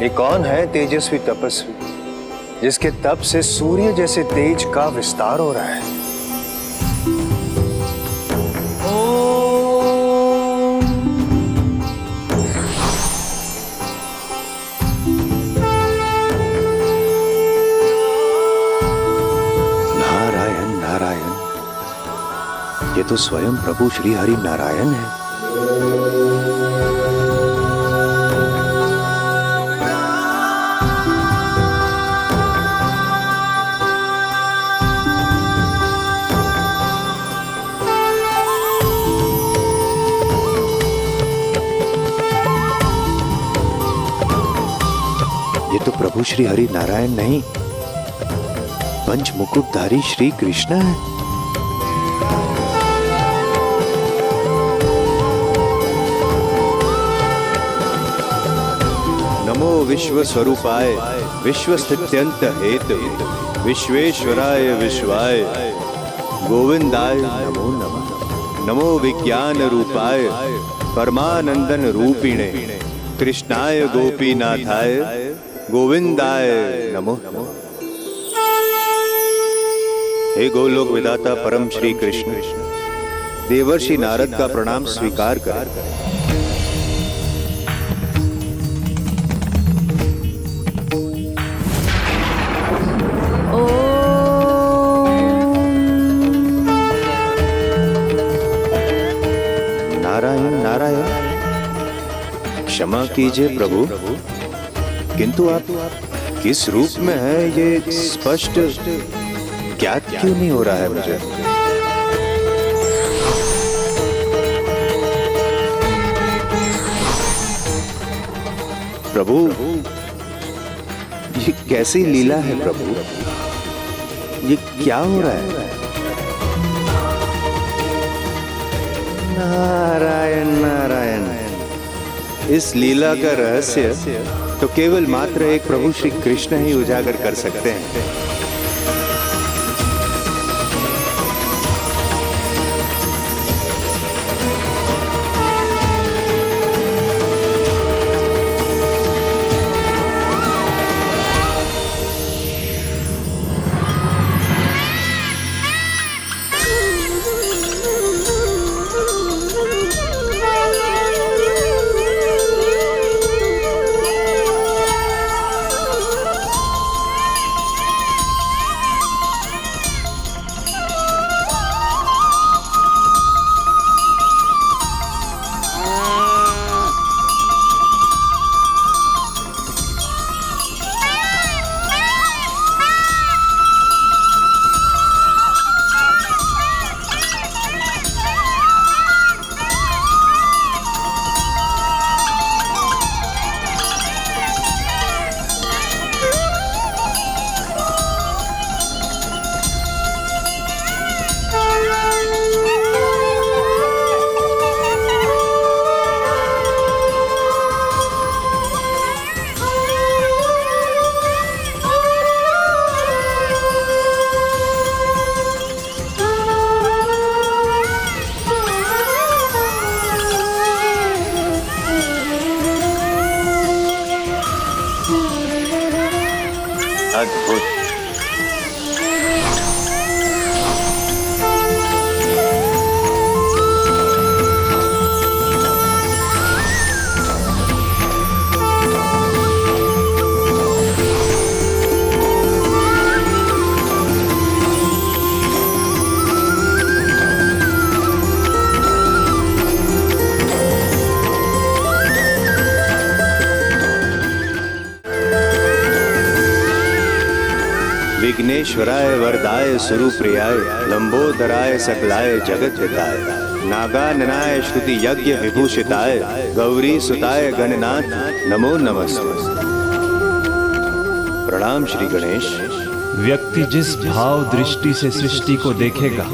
ये कौन है तेजस्वी तपस्वी जिसके तप से सूर्य जैसे तेज का विस्तार हो रहा है? नारायण नारायण, ये तो स्वयं प्रभु श्री हरि नारायण है। ये तो प्रभु श्री हरि नारायण नहीं, पंच मुकुटधारी श्री कृष्ण है। नमो विश्व स्वरूपाय विश्व स्थित्यंत हेतु विश्वेश्वराय विश्वाय गोविंदाय नमो नमः। नमो विज्ञान रूपाय परमानंदन रूपिणे कृष्णाय गोपीनाथाय गोविंदाय नमो नमः। हे गोलोक विधाता परम श्री कृष्ण, देवर्षि नारद का प्रणाम स्वीकार कर। नारायण नारायण, क्षमा कीजिए प्रभु, किंतु आप किस रूप में है ये स्पष्ट ज्ञात क्यों नहीं हो रहा है मुझे? प्रभु, ये कैसी लीला है प्रभु? ये क्या हो रहा है? नारायण नारायण, इस लीला का रहस्य तो केवल मात्र एक प्रभु श्री कृष्ण ही उजागर कर सकते हैं। अद्भुत। विघ्नेश्वराय वरदाय सुरूप्रियाय लंबोदराय सकलाय जगत हिताय नागाननाय श्रुति यज्ञ विभूषिताय गौरी सुताय गणनाथ नमो नमस्ते। प्रणाम श्री गणेश। व्यक्ति जिस भाव दृष्टि से सृष्टि को देखेगा,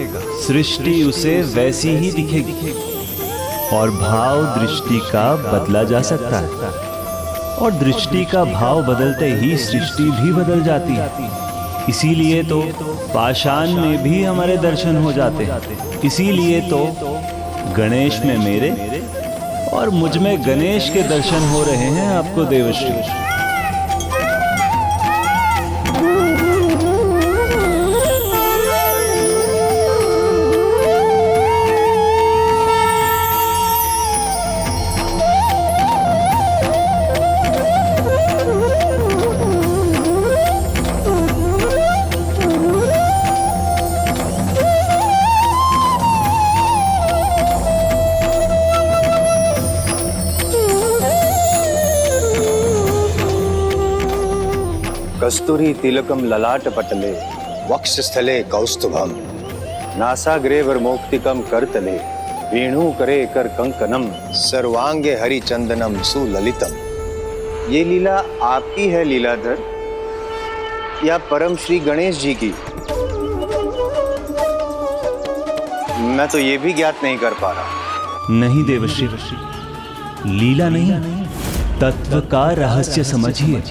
सृष्टि उसे वैसी ही दिखेगी। और भाव दृष्टि का बदला जा सकता है, और दृष्टि का भाव बदलते ही सृष्टि भी बदल जाती है। इसीलिए तो पाषाण में भी हमारे दर्शन हो जाते हैं। इसीलिए तो गणेश में मेरे और मुझ में गणेश के दर्शन हो रहे हैं आपको देवश्री। कस्तूरी तिलकम ललाट पटले वक्षस्थले कौस्तुभम नासाग्रे वर्मोक्तिकम करतले वेणु करे कर कंकनम सर्वांगे हरिचंदनम सुललितम। ये लीला आपकी है लीलाधर या परम श्री गणेश जी की? मैं तो ये भी ज्ञात नहीं कर पा रहा। नहीं देवश्री, लीला नहीं, तत्व का रहस्य समझिए।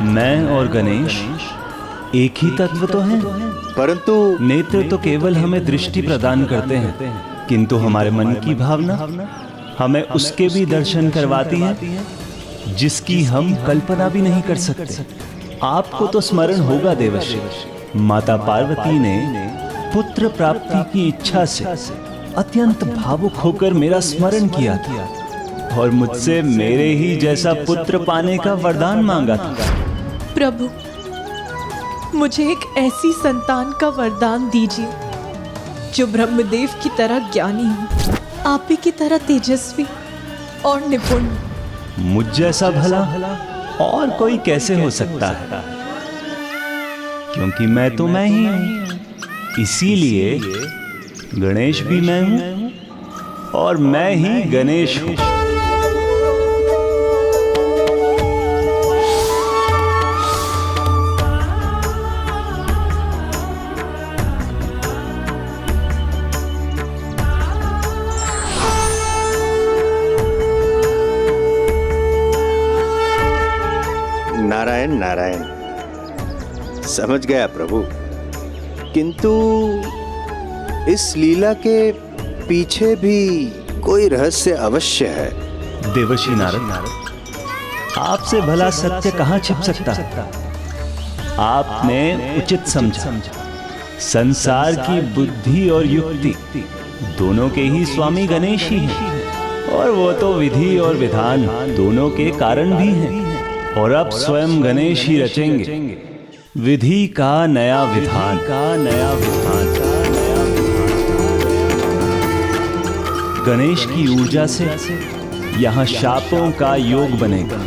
मैं और गणेश एक ही तत्व तो हैं, परंतु नेत्र तो केवल हमें दृष्टि प्रदान करते हैं, किंतु हमारे मन की भावना हमें उसके भी दर्शन करवाती है जिसकी हम कल्पना भी नहीं कर सकते। आपको तो स्मरण होगा देवश्री, माता पार्वती ने पुत्र प्राप्ति की इच्छा से अत्यंत भावुक होकर मेरा स्मरण किया था और मुझसे मेरे ही जैसा पुत्र पाने का वरदान मांगा था। प्रभु, मुझे एक ऐसी संतान का वरदान दीजिए जो ब्रह्मदेव की तरह ज्ञानी हो, आप ही की तरह तेजस्वी और निपुण। मुझ जैसा भला और कोई कैसे हो सकता है, क्योंकि मैं तो मैं ही हूं। इसीलिए गणेश भी मैं हूं और मैं ही गणेश हूं। नारायण नारायण, समझ गया प्रभु, किंतु इस लीला के पीछे भी कोई रहस्य अवश्य है। देवर्षि नारद, आपसे भला सत्य कहां छिप सकता है? आपने उचित समझा, संसार की बुद्धि और युक्ति दोनों के ही स्वामी गणेश ही हैं, और वो तो विधि और विधान दोनों के कारण भी हैं। और अब स्वयं गणेश ही रचेंगे विधि का नया विधान। गणेश की ऊर्जा से यहाँ शापों का योग बनेगा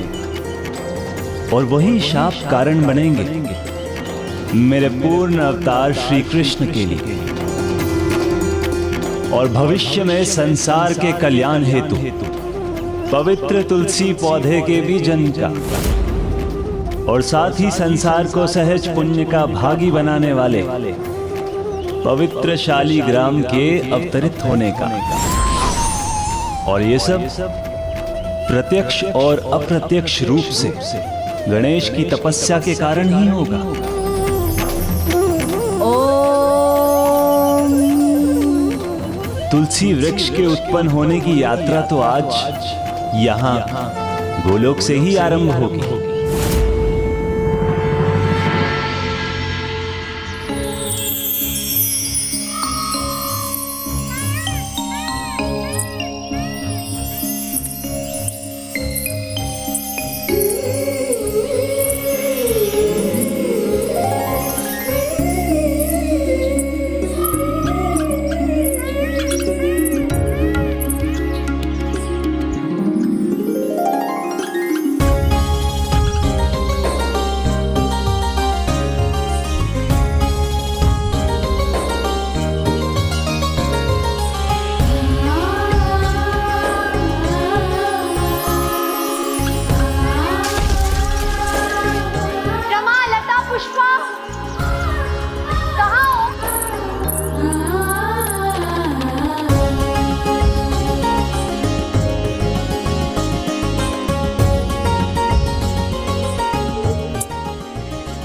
और वही शाप कारण बनेंगे मेरे पूर्ण अवतार श्री कृष्ण के लिए और भविष्य में संसार के कल्याण हेतु पवित्र तुलसी पौधे के भी जन्म का और साथ ही संसार को सहज पुण्य का भागी बनाने वाले पवित्र शालीग्राम के अवतरित होने का। और ये सब प्रत्यक्ष और अप्रत्यक्ष रूप से गणेश की तपस्या के कारण ही होगा। तुलसी वृक्ष के उत्पन्न होने की यात्रा तो आज यहाँ गोलोक से ही आरंभ होगी।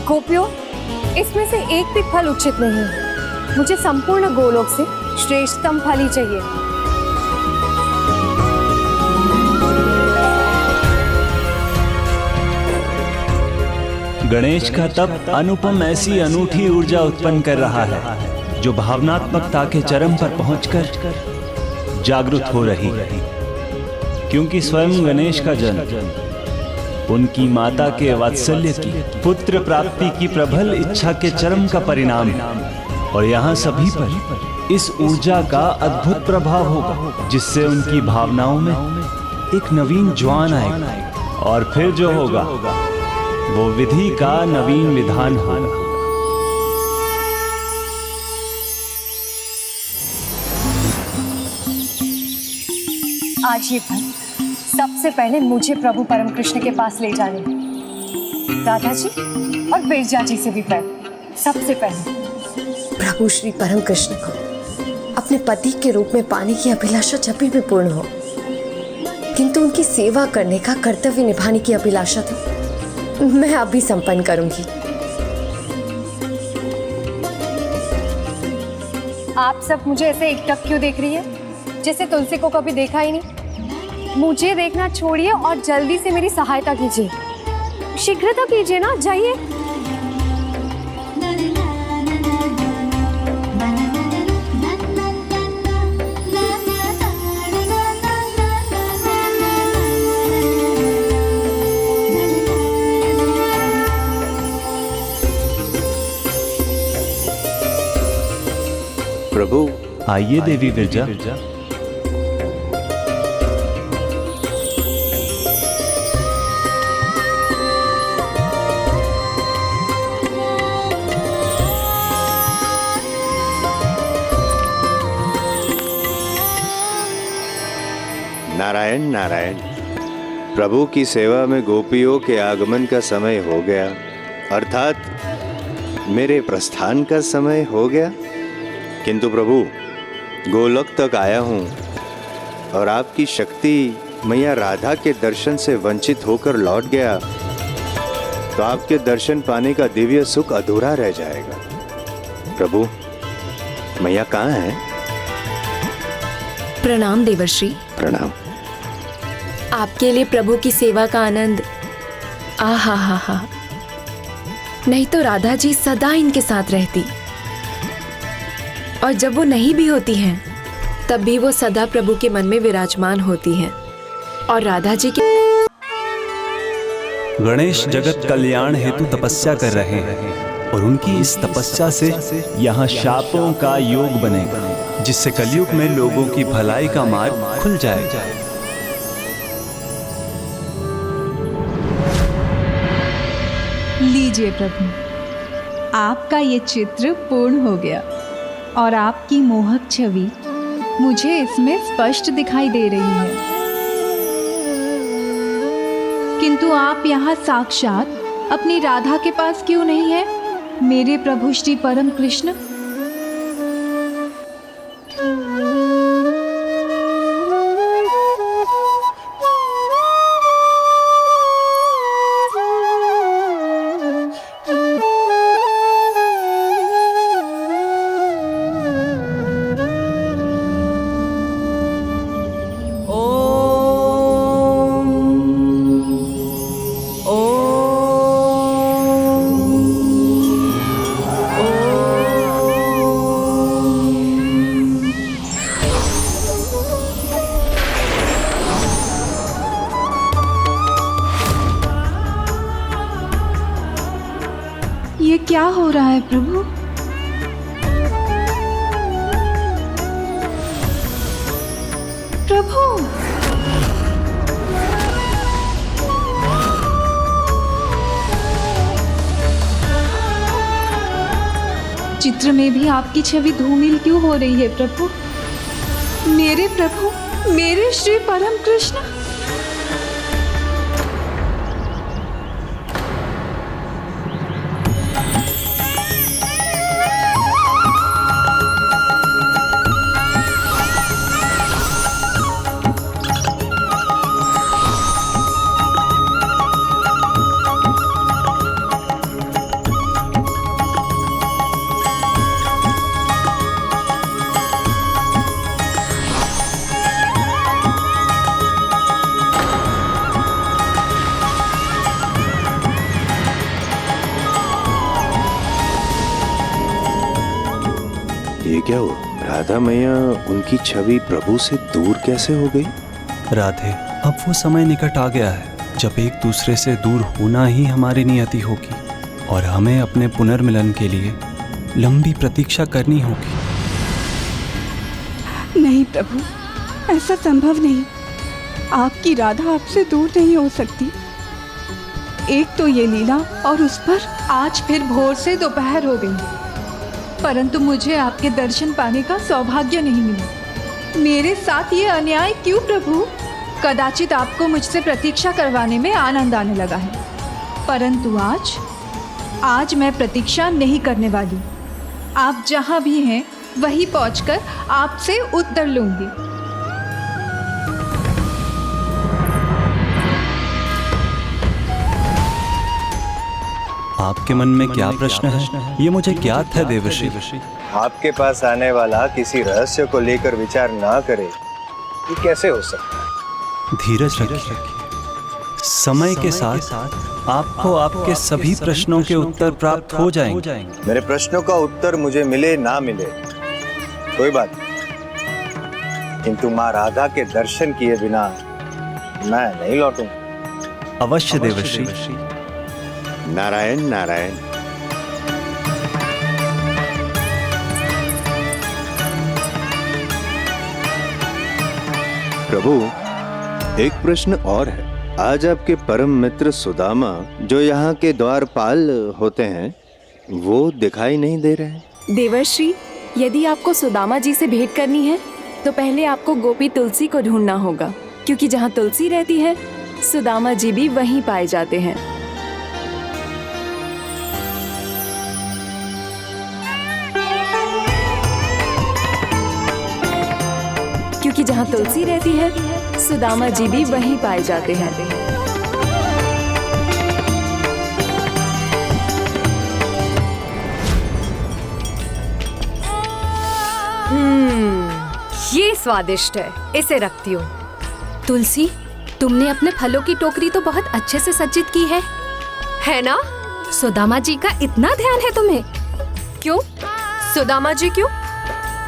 गोपियों, इसमें से एक भी फल उचित नहीं है। मुझे संपूर्ण गोलोक से श्रेष्ठतम फल ही चाहिए। गणेश का तप अनुपम ऐसी अनूठी ऊर्जा उत्पन्न कर रहा है जो भावनात्मकता के चरम पर पहुंचकर जागृत हो रही है, क्योंकि स्वयं गणेश का जन्म उनकी माता के वात्सल्य की पुत्र प्राप्ति की प्रबल इच्छा के चरम का परिणाम है। और यहाँ सभी पर इस ऊर्जा का अद्भुत प्रभाव होगा, जिससे उनकी भावनाओं में एक नवीन ज्वान आएगा। और फिर जो होगा वो विधि का नवीन विधान होगा। आज ये फल सबसे पहले मुझे प्रभु परम कृष्ण के पास ले जाने हैं। राधा जी और बिरजा जी से भी पहले, सबसे पहले। प्रभु श्री परम कृष्ण को अपने पति के रूप में पाने की अभिलाषा जब भी पूर्ण हो, किंतु उनकी सेवा करने का कर्तव्य निभाने की अभिलाषा तो मैं अभी संपन्न करूंगी। आप सब मुझे ऐसे एकटक क्यों देख रही है, जैसे तुलसी को कभी देखा ही नहीं? मुझे देखना छोड़िए और जल्दी से मेरी सहायता कीजिए। शीघ्रता कीजिए ना, जाइए। प्रभु आइए देवी विरजा। नारायण नारायण। प्रभु की सेवा में गोपियों के आगमन का समय हो गया, अर्थात मेरे प्रस्थान का समय हो गया। किंतु प्रभु, गोलोक तक आया हूँ और आपकी शक्ति मैया राधा के दर्शन से वंचित होकर लौट गया तो आपके दर्शन पाने का दिव्य सुख अधूरा रह जाएगा। प्रभु, मैया कहाँ है? प्रणाम देवर्षि। प्रणाम। आपके लिए प्रभु की सेवा का आनंद आहा हा हा। नहीं तो राधा जी सदा इनके साथ रहती, और जब वो नहीं भी होती हैं तब भी वो सदा प्रभु के मन में विराजमान होती हैं। और राधा जी के गणेश जगत कल्याण हेतु तपस्या कर रहे हैं और उनकी इस तपस्या से यहाँ शापों का योग बनेगा, जिससे कलयुग में लोगों की भलाई का मार्ग खुल जाएगा। लीजिए प्रभु, आपका ये चित्र पूर्ण हो गया और आपकी मोहक छवि मुझे इसमें स्पष्ट दिखाई दे रही है। किंतु आप यहाँ साक्षात अपनी राधा के पास क्यों नहीं है, मेरे प्रभु श्री परम कृष्ण? ये क्या हो रहा है प्रभु? प्रभु, चित्र में भी आपकी छवि धूमिल क्यों हो रही है प्रभु? मेरे प्रभु, मेरे श्री परम कृष्ण। ये क्या हुआ? राधा मैया उनकी छवि प्रभु से दूर कैसे हो गई? राधे, अब वो समय निकट आ गया है जब एक दूसरे से दूर होना ही हमारी नियति होगी और हमें अपने पुनर्मिलन के लिए लंबी प्रतीक्षा करनी होगी। नहीं प्रभु, ऐसा संभव नहीं। आपकी राधा आपसे दूर नहीं हो सकती। एक तो ये लीला और उस पर आज फिर भोर से दोपहर हो गई, परंतु मुझे आपके दर्शन पाने का सौभाग्य नहीं मिला। मेरे साथ ये अन्याय क्यों प्रभु? कदाचित आपको मुझसे प्रतीक्षा करवाने में आनंद आने लगा है, परंतु आज मैं प्रतीक्षा नहीं करने वाली। आप जहाँ भी हैं वहीं पहुँचकर आपसे उत्तर लूँगी। आपके मन में क्या प्रश्न है, ये मुझे ज्ञात है देवर्षि। आपके पास आने वाला किसी रहस्य को लेकर विचार ना करे, ये कैसे हो सकता है? धीरज रखिए, समय के साथ आपको आपके सभी प्रश्नों के उत्तर प्राप्त हो जाएंगे। मेरे प्रश्नों का उत्तर मुझे मिले ना मिले कोई बात नहीं, किंतु माँ राधा के दर्शन किए बिना मैं नहीं लौटूंगा। अवश्य देवर्षि। नारायण नारायण। प्रभु, एक प्रश्न और है। आज आपके परम मित्र सुदामा, जो यहाँ के द्वारपाल होते हैं, वो दिखाई नहीं दे रहे। देवर्षि, यदि आपको सुदामा जी से भेंट करनी है तो पहले आपको गोपी तुलसी को ढूंढना होगा, क्योंकि जहाँ तुलसी रहती है सुदामा जी भी वहीं पाए जाते हैं। क्योंकि जहाँ तुलसी रहती है सुदामा जी भी वहीं पाए जाते हैं। ये स्वादिष्ट है, इसे रखती हूँ। तुलसी, तुमने अपने फलों की टोकरी तो बहुत अच्छे से सज्जित की है ना? सुदामा जी का इतना ध्यान है तुम्हें? क्यों? सुदामा जी क्यों?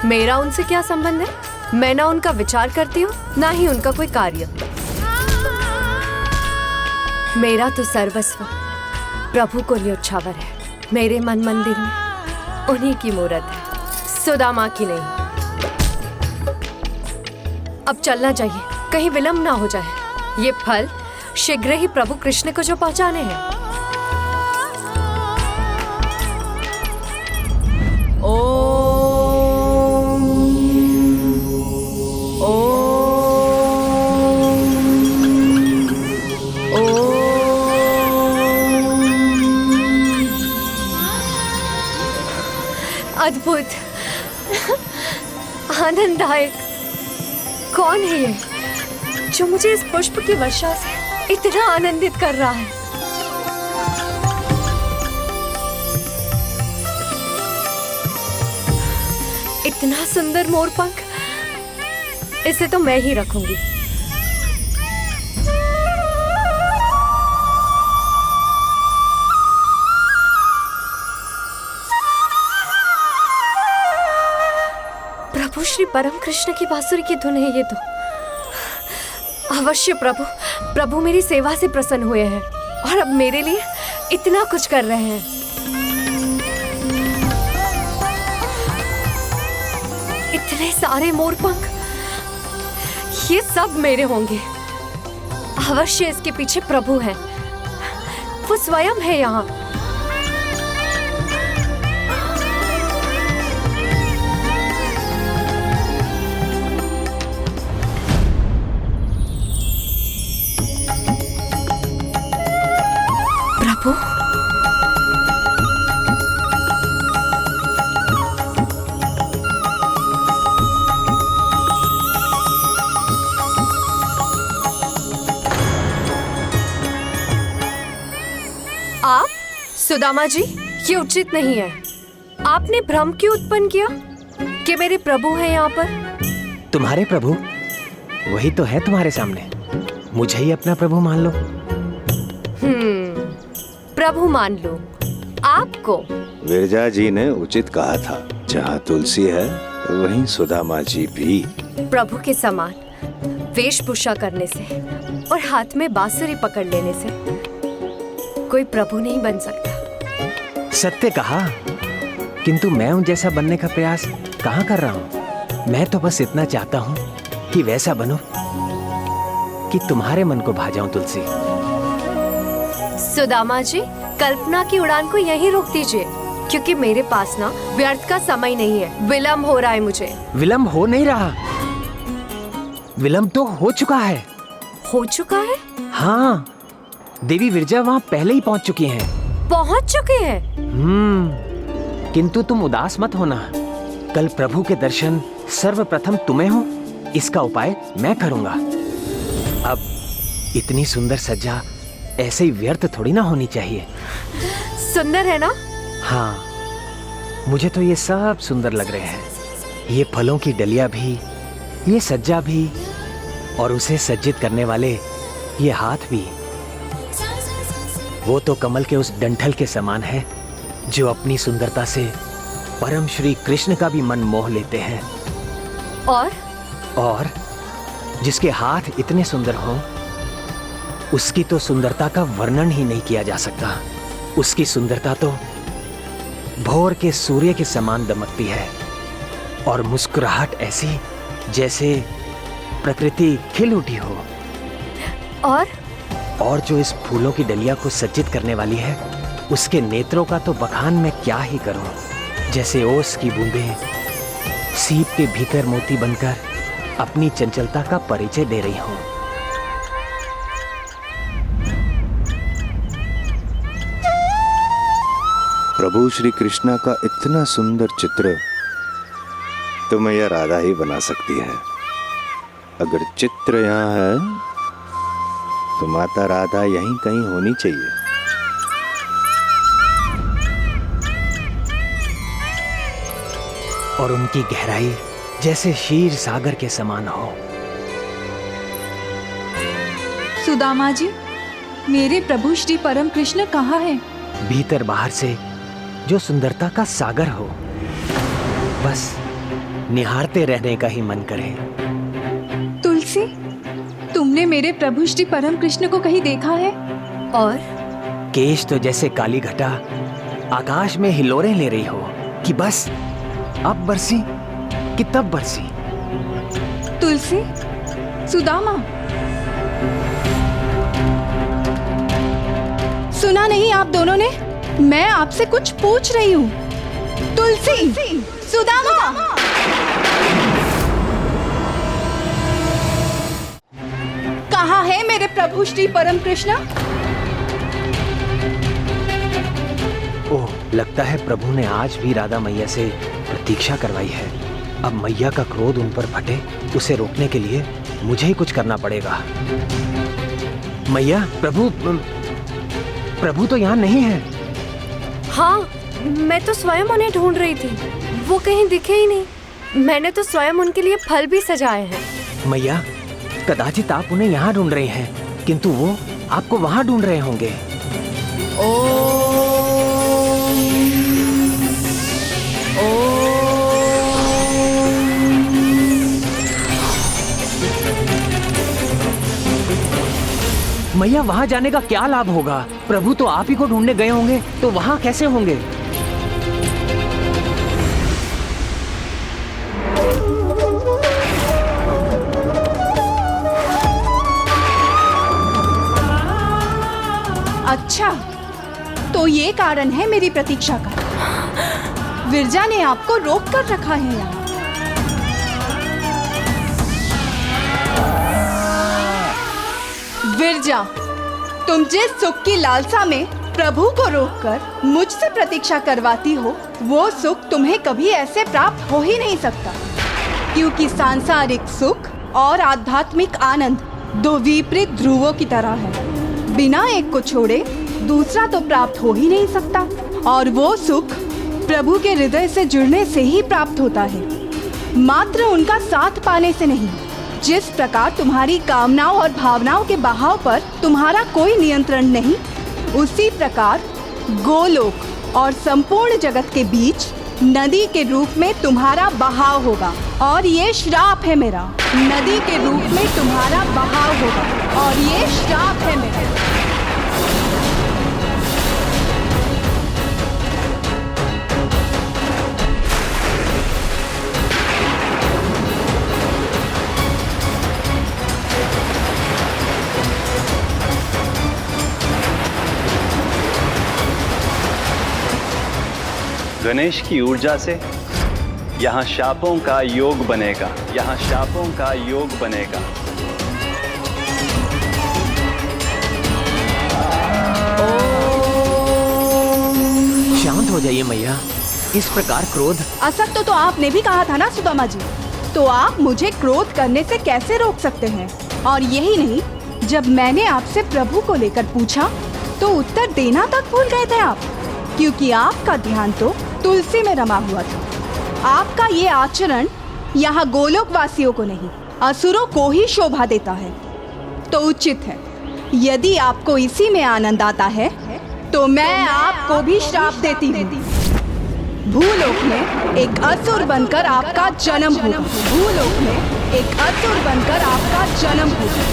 मेरा उनसे क्या संबंध है? मैं ना उनका विचार करती हूँ, ना ही उनका कोई कार्य। मेरा तो सर्वस्व प्रभु को न्योछावर है। मेरे मन मंदिर में उन्हीं की मूरत है, सुदामा की नहीं। अब चलना चाहिए, कहीं विलंब ना हो जाए। ये फल शीघ्र ही प्रभु कृष्ण को जो पहुंचाने हैं। अद्भुत, आनंददायक। कौन है ये जो मुझे इस पुष्प की वर्षा से इतना आनंदित कर रहा है? इतना सुंदर मोरपंख, इसे तो मैं ही रखूंगी। प्रभु श्री परम कृष्ण की बांसुरी की धुन है ये तो। अवश्य प्रभु मेरी सेवा से प्रसन्न हुए हैं और अब मेरे लिए इतना कुछ कर रहे हैं। इतने सारे मोरपंख, ये सब मेरे होंगे। अवश्य इसके पीछे प्रभु है, वो स्वयं है यहाँ। प्रभु, आप सुदामा जी, ये उचित नहीं है। आपने भ्रम क्यों उत्पन्न किया कि मेरे प्रभु हैं यहाँ पर? तुम्हारे प्रभु वही तो है तुम्हारे सामने, मुझे ही अपना प्रभु मान लो। प्रभु मान लो आपको। विरजा जी ने उचित कहा था, जहाँ तुलसी है वहीं सुदामा जी भी। प्रभु के समान वेशभूषा करने से और हाथ में बांसुरी पकड़ लेने से कोई प्रभु नहीं बन सकता। सत्य कहा, किंतु मैं उन जैसा बनने का प्रयास कहाँ कर रहा हूँ। मैं तो बस इतना चाहता हूँ कि वैसा बनूं कि तुम्हारे मन को भा जाऊं। तुलसी, सुदामा जी, कल्पना की उड़ान को यहीं रोक दीजिए, क्योंकि मेरे पास ना व्यर्थ का समय नहीं है। विलम्ब हो रहा है मुझे। विलम्ब हो नहीं रहा, विलम्ब तो हो चुका है। हो चुका है? हाँ, देवी विरजा वहाँ पहले ही पहुँच चुकी हैं। पहुँच चुके हैं? किंतु तुम उदास मत होना। कल प्रभु के दर्शन सर्वप्रथम तुम्हें हो, इसका उपाय मैं करूँगा। अब इतनी सुंदर सज्जा ऐसे ही व्यर्थ थोड़ी ना होनी चाहिए। सुंदर है ना? हाँ, मुझे तो ये सब सुंदर लग रहे हैं। ये फलों की डलिया भी, ये सज्जा भी, और उसे सज्जित करने वाले ये हाथ भी। वो तो कमल के उस डंठल के समान है जो अपनी सुंदरता से परम श्री कृष्ण का भी मन मोह लेते हैं। और जिसके हाथ इतने सुंदर हों, उसकी तो सुंदरता का वर्णन ही नहीं किया जा सकता। उसकी सुंदरता तो भोर के सूर्य के समान दमकती है, और मुस्कुराहट ऐसी जैसे प्रकृति खिल उठी हो। और जो इस फूलों की डलिया को सज्जित करने वाली है, उसके नेत्रों का तो बखान मैं क्या ही करूं। जैसे ओस की बूंदें सीप के भीतर मोती बनकर अपनी चंचलता का परिचय दे रही हूं। प्रभु श्री कृष्णा का इतना सुंदर चित्र तो मैया राधा ही बना सकती है। अगर चित्र यहाँ है तो माता राधा यहीं कहीं होनी चाहिए। और उनकी गहराई जैसे क्षीर सागर के समान हो। सुदामा जी, मेरे प्रभु श्री परम कृष्ण कहाँ हैं? भीतर बाहर से जो सुंदरता का सागर हो, बस निहारते रहने का ही मन करे। तुलसी, तुमने मेरे प्रभु श्री परम कृष्ण को कहीं देखा है? और केश तो जैसे काली घटा आकाश में हिलोरें ले रही हो कि बस अब बरसी कि तब बरसी। तुलसी, सुदामा, सुना नहीं आप दोनों ने? मैं आपसे कुछ पूछ रही हूँ। तुलसी, सुदामा, कहाँ है मेरे प्रभु श्री परम कृष्ण? ओह, लगता है प्रभु ने आज भी राधा मैया से प्रतीक्षा करवाई है। अब मैया का क्रोध उन पर फटे, उसे रोकने के लिए मुझे ही कुछ करना पड़ेगा। मैया, प्रभु तो यहाँ नहीं है। हाँ, मैं तो स्वयं उन्हें ढूंढ रही थी, वो कहीं दिखे ही नहीं। मैंने तो स्वयं उनके लिए फल भी सजाए हैं। मैया, कदाचित आप उन्हें यहाँ ढूंढ रहे हैं, किंतु वो आपको वहाँ ढूंढ रहे होंगे। मैया, वहाँ जाने का क्या लाभ होगा? प्रभु तो आप ही को ढूंढने गए होंगे, तो वहाँ कैसे होंगे? अच्छा, तो ये कारण है मेरी प्रतीक्षा का। विरजा ने आपको रोक कर रखा है यहाँ। विरजा, तुम जिस सुख की लालसा में प्रभु को रोककर मुझसे प्रतीक्षा करवाती हो, वो सुख तुम्हें कभी ऐसे प्राप्त हो ही नहीं सकता, क्योंकि सांसारिक सुख और आध्यात्मिक आनंद दो विपरीत ध्रुवों की तरह है। बिना एक को छोड़े दूसरा तो प्राप्त हो ही नहीं सकता, और वो सुख प्रभु के हृदय से जुड़ने से ही प्राप्त होता है, मात्र उनका साथ पाने से नहीं। जिस प्रकार तुम्हारी कामनाओं और भावनाओं के बहाव पर तुम्हारा कोई नियंत्रण नहीं, उसी प्रकार गोलोक और संपूर्ण जगत के बीच नदी के रूप में तुम्हारा बहाव होगा। और ये श्राप है मेरा, नदी के रूप में तुम्हारा बहाव होगा, और ये श्राप है मेरा। गणेश की ऊर्जा से यहाँ शापों का योग बनेगा, यहाँ शापों का योग बनेगा। शांत हो जाइए मैया, इस प्रकार क्रोध। असत्य तो आपने भी कहा था ना सुदामा जी, तो आप मुझे क्रोध करने से कैसे रोक सकते हैं? और यही नहीं, जब मैंने आपसे प्रभु को लेकर पूछा तो उत्तर देना तक भूल गए थे आप, क्योंकि आपका ध्यान तो तुलसी में रमा हुआ था। आपका ये आचरण यहाँ गोलोक वासियों को नहीं, असुरों को ही शोभा देता है। तो उचित है, यदि आपको इसी में आनंद आता है तो मैं आपको भी श्राप देती हूँ। भूलोक में एक असुर बनकर आपका जन्म होगा। भूलोक में एक असुर बनकर आपका जन्म होगा।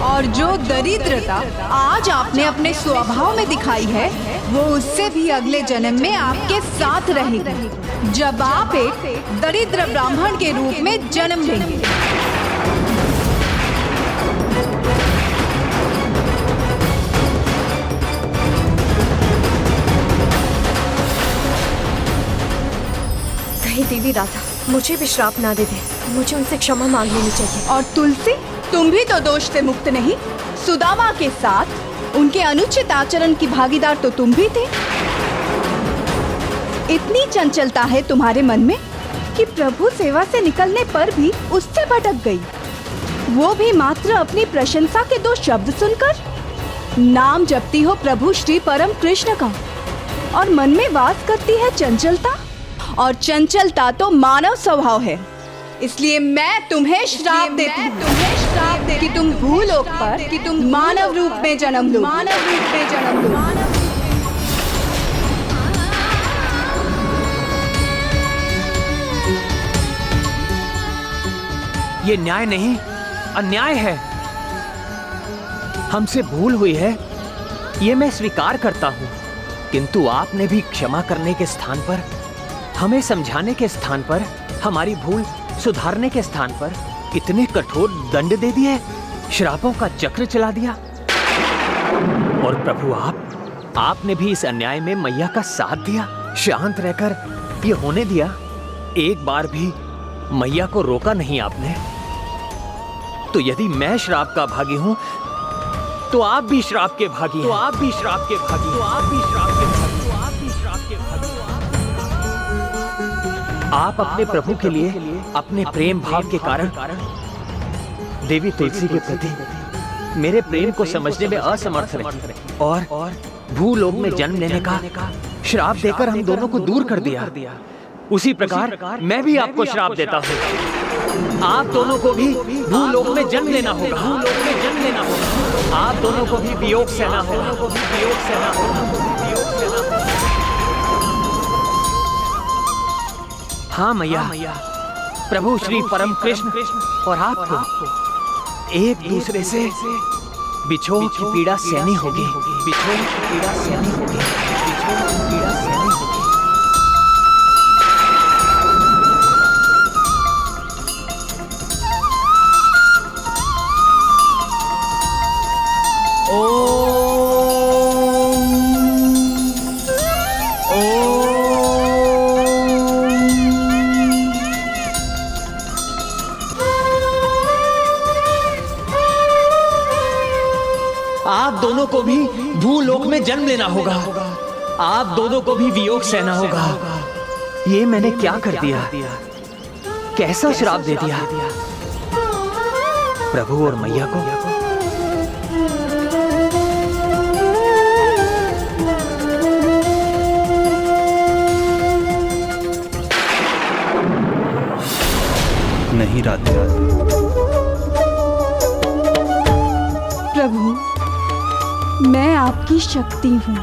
और जो दरिद्रता आज आपने अपने स्वभाव में दिखाई है, वो उससे भी अगले जन्म में आपके साथ रहेगी, जब आप एक दरिद्र ब्राह्मण के रूप में जन्म लेंगे। कहीं देवी राधा मुझे भी श्राप ना दे दे, मुझे उनसे क्षमा मांग लेनी चाहिए। और तुलसी, तुम भी तो दोष से मुक्त नहीं। सुदामा के साथ उनके अनुचित आचरण की भागीदार तो तुम भी थे। इतनी चंचलता है तुम्हारे मन में कि प्रभु सेवा से निकलने पर भी उससे भटक गई, वो भी मात्र अपनी प्रशंसा के दो शब्द सुनकर। नाम जपती हो प्रभु श्री परम कृष्ण का, और मन में वास करती है चंचलता, और चंचलता तो मानव स्वभाव है। इसलिए मैं तुम्हें श्राप देती हूँ कि तुम भूलोक पर कि तुम मानव रूप में जन्म लो। मानव रूप में जन्म लो। ये न्याय नहीं, अन्याय है। हमसे भूल हुई है, ये मैं स्वीकार करता हूँ, किंतु आपने भी क्षमा करने के स्थान पर, हमें समझाने के स्थान पर, हमारी भूल सुधारने के स्थान पर इतने कठोर दंड दे दिए, श्रापों का चक्र चला दिया। और प्रभु आपने भी इस अन्याय में मैया का साथ दिया, शांत रहकर ये होने दिया। एक बार भी मैया को रोका नहीं आपने। तो यदि मैं श्राप का भागी हूं, तो आप भी श्राप के भागी हैं। तो आप भी श्राप के भागी, तो आप भी श्राप के भागी, तो आप भी श्राप के भागी। आप अपने प्रभु के लिए अपने प्रेम भाव के कारण देवी तुलसी के प्रति मेरे प्रेम को समझने में असमर्थ रहे, और भूलोक में जन्म लेने का श्राप देकर हम दोनों को दूर कर दिया। उसी प्रकार मैं भी आपको श्राप देता हूँ। आप दोनों को भी भूलोक में जन्म लेना होगा। भूलोक में जन्म लेना होगा। आप दोनों को भी वियोग सहना होगा। वियोग सहना होगा। हाँ मैया, प्रभु श्री परम कृष्ण और आपको एक दूसरे से बिछोह की पीड़ा सहनी होगी। बिछोह की पीड़ा सहनी होगी। बिछोह की पीड़ा सहनी होगी। आप दोनों को भी भूलोक में जन्म लेना होगा। आप दोनों को भी वियोग सहना होगा। ये मैंने क्या कर दिया? कैसा श्राप दे दिया प्रभु और मैया को? नहीं राधे। प्रभु, मैं आपकी शक्ति हूँ,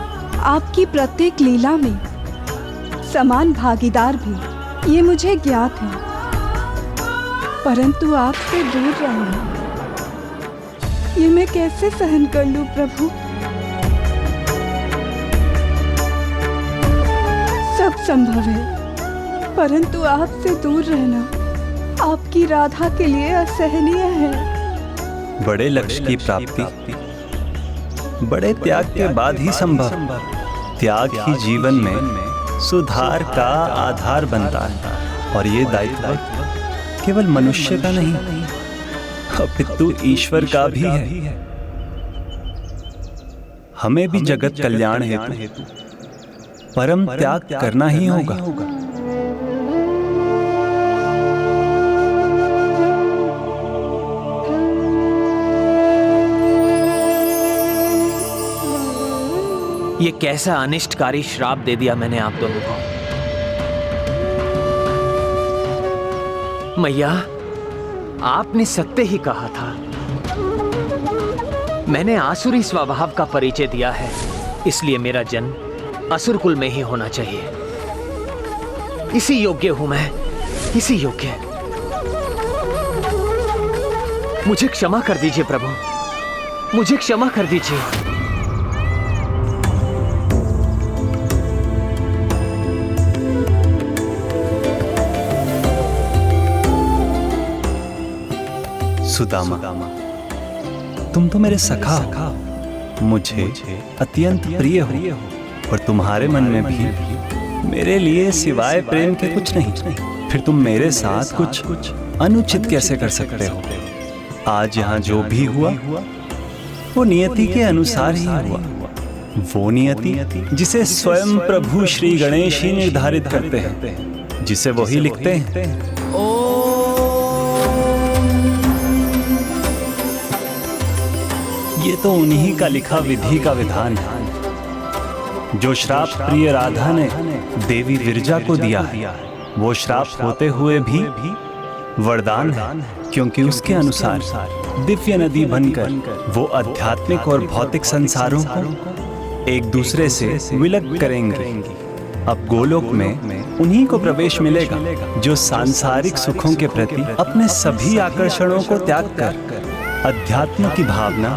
आपकी प्रत्येक लीला में समान भागीदार भी, ये मुझे ज्ञात है। परंतु आपसे दूर रहना, ये मैं कैसे सहन कर लूं प्रभु? सब संभव है, परंतु आपसे दूर रहना आपकी राधा के लिए असहनीय है। बड़े लक्ष्य की प्राप्ति बड़े त्याग के बाद ही संभव। त्याग ही जीवन में सुधार का आधार बनता है, और ये दायित्व केवल मनुष्य का नहीं अपितु ईश्वर का भी है। हमें भी जगत कल्याण हेतु परम त्याग करना ही होगा। ये कैसा अनिष्टकारी श्राप दे दिया मैंने आप दोनों को। मैया, आपने सत्य ही कहा था। मैंने आसुरी स्वभाव का परिचय दिया है, इसलिए मेरा जन्म असुर कुल में ही होना चाहिए। इसी योग्य हूं मैं, इसी योग्य। मुझे क्षमा कर दीजिए प्रभु, मुझे क्षमा कर दीजिए। सुदामा, तुम तो मेरे सखा हो, मुझे अत्यंत प्रिय हो, और तुम्हारे मन में भी मेरे लिए सिवाय प्रेम के कुछ नहीं। फिर तुम मेरे साथ कुछ अनुचित कैसे कर सकते हो? आज यहाँ जो भी हुआ वो नियति के अनुसार ही हुआ। वो नियति जिसे स्वयं प्रभु श्री गणेश ही निर्धारित करते हैं, जिसे वही लिखते हैं। ये तो उन्हीं का लिखा विधि का विधान है। जो श्राप प्रिय राधा ने देवी विरजा को दिया है, वो श्राप होते हुए भी वरदान है, क्योंकि उसके अनुसार दिव्य नदी बनकर वो आध्यात्मिक और भौतिक संसारों को एक दूसरे से विलग करेंगे। अब गोलोक में उन्हीं को प्रवेश मिलेगा जो सांसारिक सुखों के प्रति अपने सभी आकर्षणों को त्याग कर अध्यात्म की भावना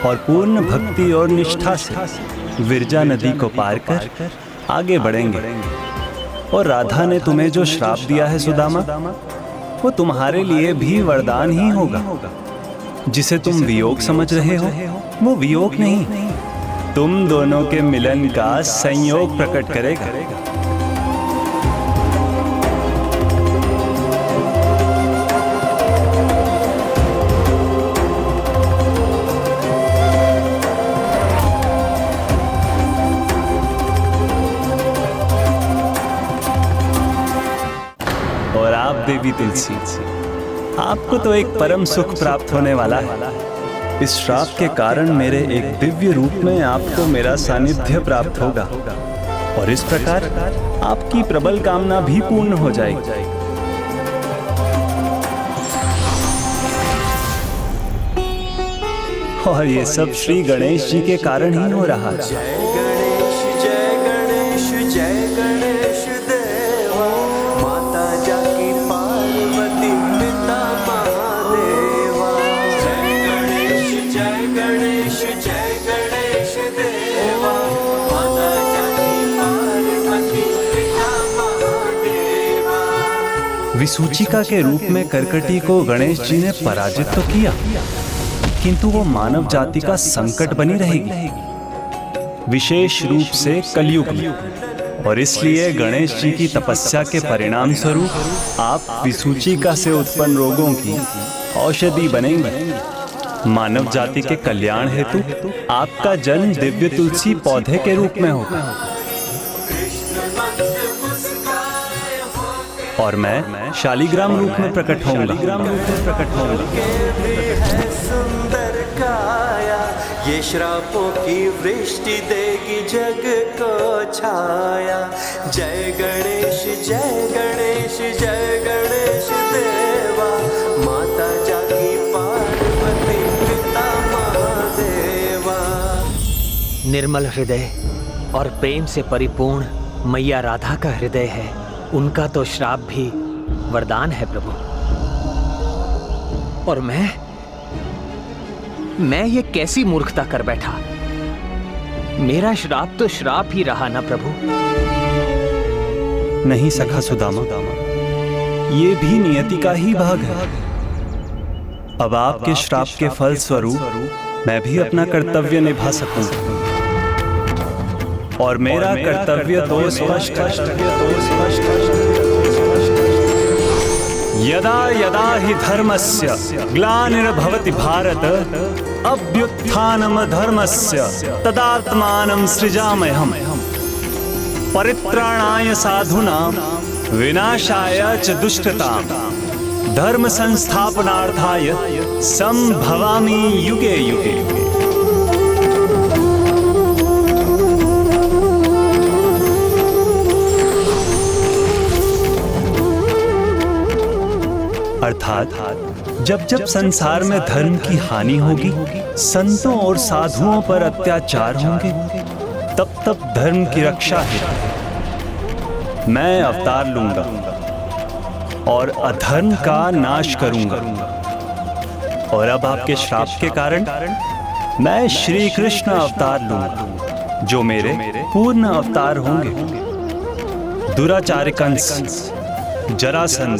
और पूर्ण भक्ति और निष्ठा से विरजा नदी को पार कर आगे बढ़ेंगे। और राधा ने तुम्हें जो श्राप दिया है सुदामा, वो तुम्हारे लिए भी वरदान ही होगा। जिसे तुम वियोग समझ रहे हो, वो वियोग नहीं, तुम दोनों के मिलन का संयोग प्रकट करेगा। देवी तुलसी, आपको तो एक परम सुख प्राप्त होने वाला है। इस श्राप के कारण मेरे एक दिव्य रूप में आपको मेरा सानिध्य प्राप्त होगा, और इस प्रकार आपकी प्रबल कामना भी पूर्ण हो जाएगी। और ये सब श्री गणेश जी के कारण ही हो रहा है। विसूचिका के रूप में करकटी को गणेश जी ने पराजित तो किया, किंतु वो मानव जाति का संकट बनी रहेगी, विशेष रूप से कलयुग में। और इसलिए गणेश जी की तपस्या के परिणाम स्वरूप आप विसूचिका से उत्पन्न रोगों की औषधि बनेंगे। मानव जाति के कल्याण हेतु आपका जन्म दिव्य तुलसी पौधे के रूप में होगा, और मैं शालिग्राम रूप में प्रकट होऊंगा। सुंदर काया ये श्रापों की वृष्टि देगी जग को छाया। जय गणेश जय गणेश जय गणेश देवा, माता जाकी पार्वती पिता महादेवा। निर्मल हृदय और प्रेम से परिपूर्ण मैया राधा का हृदय है, उनका तो श्राप भी वरदान है प्रभु। और मैं ये कैसी मूर्खता कर बैठा। मेरा श्राप तो श्राप ही रहा ना प्रभु। नहीं सखा सुदामा, ये भी नियति का ही भाग है। अब आपके श्राप के फल स्वरूप मैं भी अपना कर्तव्य निभा सकूं। और मेरा कर्तव्य तो स्पष्ट यदा यदा हि धर्मस्य ग्लानिर्भवति भारत अभ्युत्थानम धर्मस्य तदात्मानं सृजाम्यहम् परित्राणाय साधूनां विनाशाय च दुष्टतां धर्म संस्थापनार्थाय संभवामि युगे युगे। अर्थात जब जब संसार में धर्म की हानि होगी, संतों और साधुओं पर अत्याचार होंगे, तब तब धर्म की रक्षा हेतु मैं अवतार लूंगा और अधर्म का नाश करूंगा। और अब आपके श्राप के कारण मैं श्री कृष्ण अवतार लूंगा, जो मेरे पूर्ण अवतार होंगे। दुराचारी कंस, जरासंध,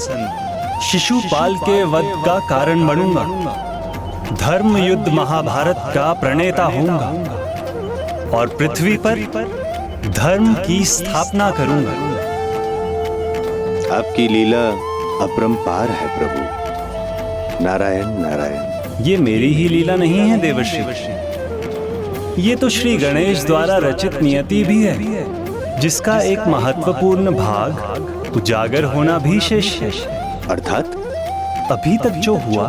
शिशुपाल के वध का कारण बनूंगा। धर्म युद्ध महाभारत का प्रणेता होऊंगा और पृथ्वी पर धर्म की स्थापना करूंगा। आपकी लीला अपरंपार है प्रभु। नारायण नारायण। ये मेरी ही लीला नहीं है देवर्षि, ये तो श्री गणेश द्वारा रचित नियति भी है, जिसका एक महत्वपूर्ण भाग उजागर होना भी शेष है। अर्थात अभी तक जो हुआ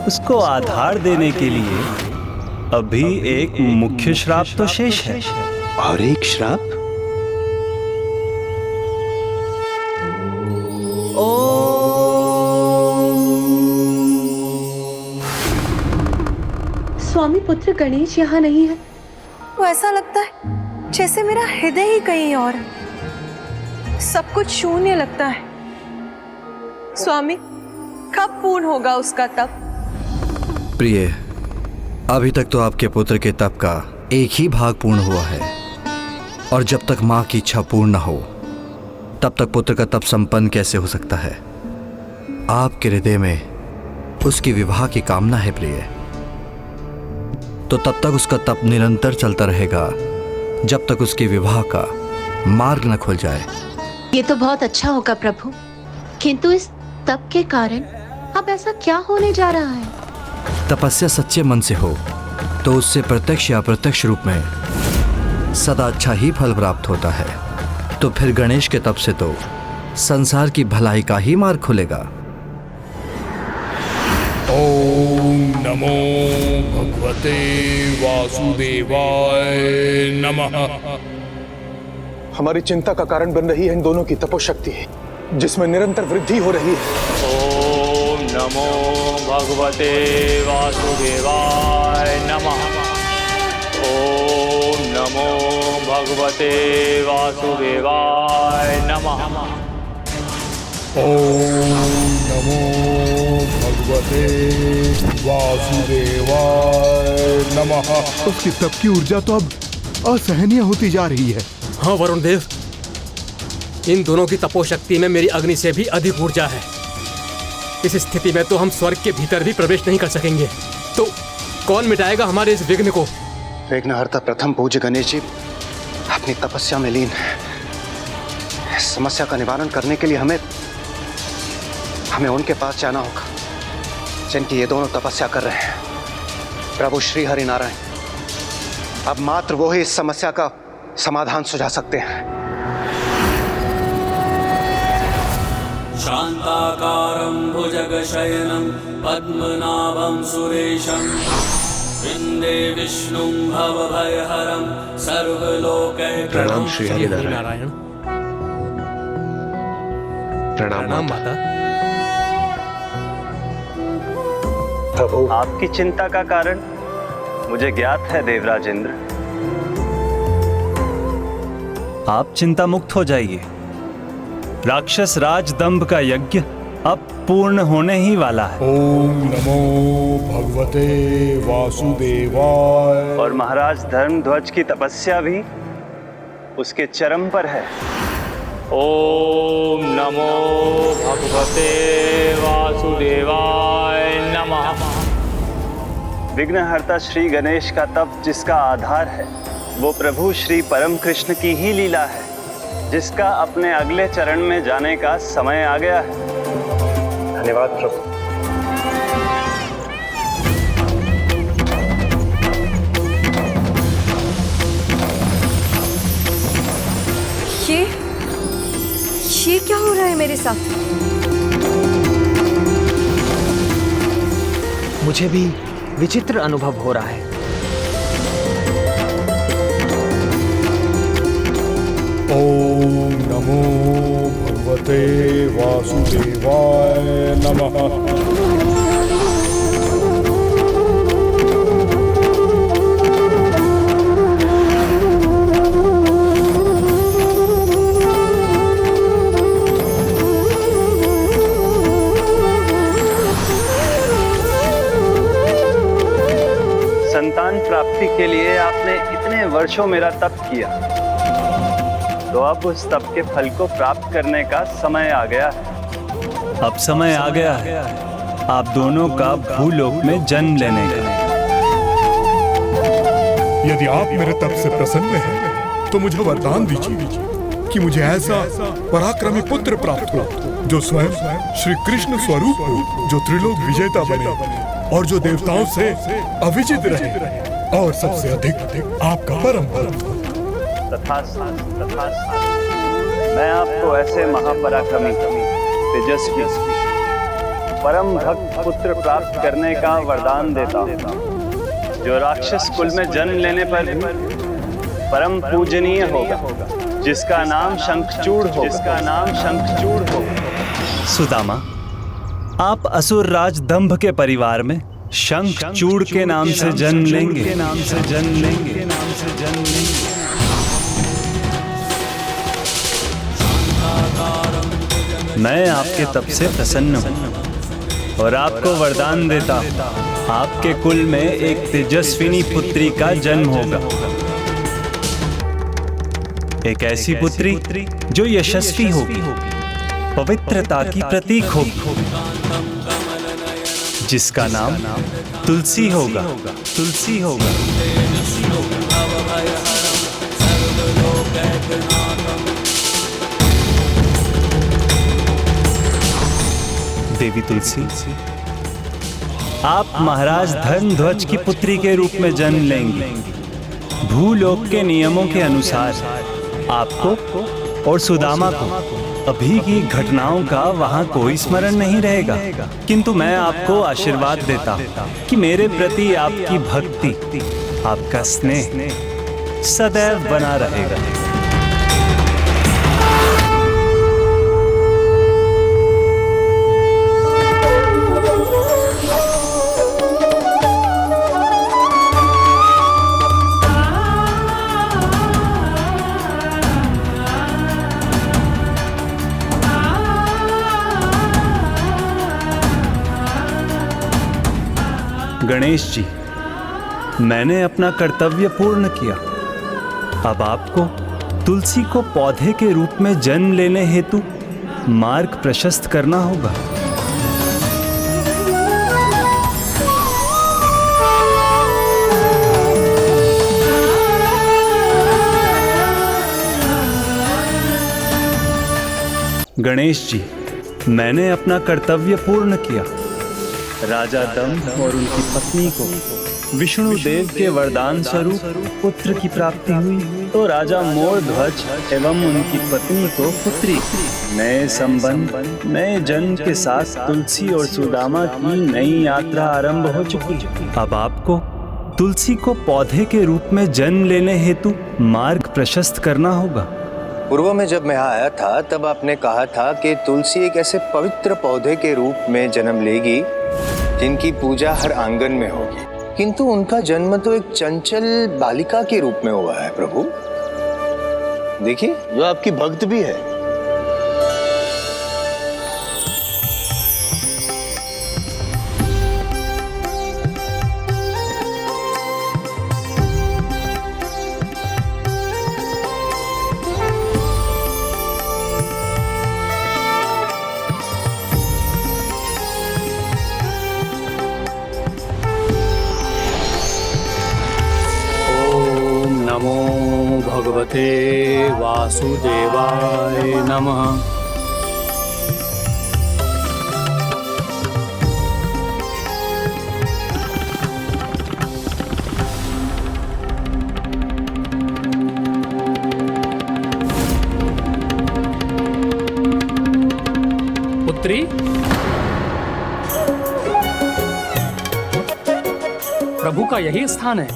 उसको आधार देने के लिए अभी एक मुख्य श्राप तो शेष है। और एक श्राप? स्वामी पुत्र गणेश यहाँ नहीं है। तो ऐसा लगता है जैसे मेरा हृदय ही कहीं और है। सब कुछ शून्य लगता है। स्वामी, कब पूर्ण होगा उसका तप? प्रिय, अभी तक तो आपके पुत्र के तप का एक ही भाग पूर्ण हुआ है, और जब तक मां की इच्छा पूर्ण न हो तब तक पुत्र का तप संपन्न कैसे हो सकता है? आपके हृदय में उसकी विवाह की कामना है प्रिय, तो तब तक उसका तप निरंतर चलता रहेगा जब तक उसके विवाह का मार्ग न खुल जाए। ये तो बहुत अच्छा होगा प्रभु, किंतु इस तप के कारण अब ऐसा क्या होने जा रहा है? तपस्या सच्चे मन से हो तो उससे प्रत्यक्ष या अप्रत्यक्ष रूप में सदा अच्छा ही फल प्राप्त होता है। तो फिर गणेश के तप से तो संसार की भलाई का ही मार्ग खुलेगा। ओम नमो भगवते वासुदेवाय नमः। हमारी चिंता का कारण बन रही है इन दोनों की तपोशक्ति, जिसमें निरंतर वृद्धि हो रही है। ओम नमो भगवते वासुदेवाय नमः। ओम नमो भगवते वासुदेवाय नमः। ओम नमो भगवते वासुदेवाय नमः। उसकी तप की ऊर्जा तो अब असहनीय होती जा रही है। हाँ वरुण देव, इन दोनों की तपोशक्ति में मेरी अग्नि से भी अधिक ऊर्जा है। इस स्थिति में तो हम स्वर्ग के भीतर भी प्रवेश नहीं कर सकेंगे। तो कौन मिटाएगा हमारे इस विघ्न को? विघ्नहर्ता प्रथम पूज्य गणेश जी अपनी तपस्या में लीन है। इस समस्या का निवारण करने के लिए हमें उनके पास जाना होगा जिनकी ये दोनों तपस्या कर रहे हैं। प्रभु श्री हरि नारायण, अब मात्र वो ही इस समस्या का समाधान सुझा सकते हैं। शांताकारं भुजगशयनं पद्मनाभं सुरेशं वन्दे विष्णुं भवभयहरं सर्वलोकैकनाथं। प्रणाम श्री हरि नारायण। प्रणाम माता। प्रभु, आपकी चिंता का कारण मुझे ज्ञात है देवराज इंद्र। आप चिंता मुक्त हो जाइए। राक्षस राज दंभ का यज्ञ अब पूर्ण होने ही वाला है। ओम नमो भगवते वासुदेवाय। और महाराज धर्मध्वज की तपस्या भी उसके चरम पर है। ओम नमो भगवते वासुदेवाय नमः। विघ्नहर्ता श्री गणेश का तप जिसका आधार है, वो प्रभु श्री परम कृष्ण की ही लीला है, जिसका अपने अगले चरण में जाने का समय आ गया है। धन्यवाद प्रभु। ये क्या हो रहा है मेरे साथ? मुझे भी विचित्र अनुभव हो रहा है। ओम नमो भगवते वासुदेवाय नमः। संतान प्राप्ति के लिए आपने इतने वर्षों मेरा तप किया, तो अब उस तप के फल को प्राप्त करने का समय आ गया है। अब समय आ गया है आप दोनों का भूलोक में जन्म लेने का। यदि आप मेरे तप से प्रसन्न हैं, तो मुझे वरदान दीजिए कि मुझे ऐसा पराक्रमी पुत्र प्राप्त हो, जो स्वयं श्री कृष्ण स्वरूप हो, जो त्रिलोक विजेता बने और जो देवताओं से अविजित रहे, और सबसे अधिक आपका परम भक्त हो। तथास्तु, मैं आपको ऐसे महापराक्रमी, तेजस्वी, परम भक्त पुत्र प्राप्त करने का वरदान देता हूँ, जो राक्षस कुल में जन्म लेने पर परम पूजनीय होगा, जिसका नाम शंखचूड़ होगा, जिसका नाम शंखचूड़ होगा। सुदामा, आप असुर राज दंभ के परिवार में शंखचूड़ के नाम से जन्म लेंगे। मैं आपके तप से प्रसन्न हूँ और आपको वरदान देता हूँ, आपके कुल में एक तेजस्विनी पुत्री का जन्म होगा। एक ऐसी पुत्री जो यशस्वी होगी, पवित्रता की प्रतीक होगी, जिसका नाम तुलसी होगा। तुलसी होगा। देवी तुलसी, आप महाराज धनध्वज की पुत्री के रूप में जन्म लेंगी। भूलोक के नियमों के अनुसार आपको और सुदामा को अभी की घटनाओं का वहां कोई स्मरण नहीं रहेगा, किंतु मैं आपको आशीर्वाद देता हूं कि मेरे प्रति आपकी भक्ति, आपका स्नेह सदैव बना रहेगा। गणेश जी, मैंने अपना कर्तव्य पूर्ण किया। अब आपको तुलसी को पौधे के रूप में जन्म लेने हेतु मार्ग प्रशस्त करना होगा। गणेश जी, मैंने अपना कर्तव्य पूर्ण किया। राजा दंभ और उनकी पत्नी को विष्णु देव के वरदान स्वरूप पुत्र की प्राप्ति हुई, तो राजा मोरध्वज एवं उनकी पत्नी को पुत्री। नए संबंध, नए जन्म के साथ तुलसी और सुदामा की नई यात्रा आरंभ हो चुकी। अब आपको तुलसी को पौधे के रूप में जन्म लेने हेतु मार्ग प्रशस्त करना होगा। पूर्व में जब मैं आया था, तब आपने कहा था कि तुलसी एक ऐसे पवित्र पौधे के रूप में जन्म लेगी जिनकी पूजा हर आंगन में होगी, किंतु उनका जन्म तो एक चंचल बालिका के रूप में हुआ है प्रभु। देखिए, जो आपकी भक्त भी है। भगवते वासुदेवाय नमः। पुत्री, प्रभु का यही स्थान है,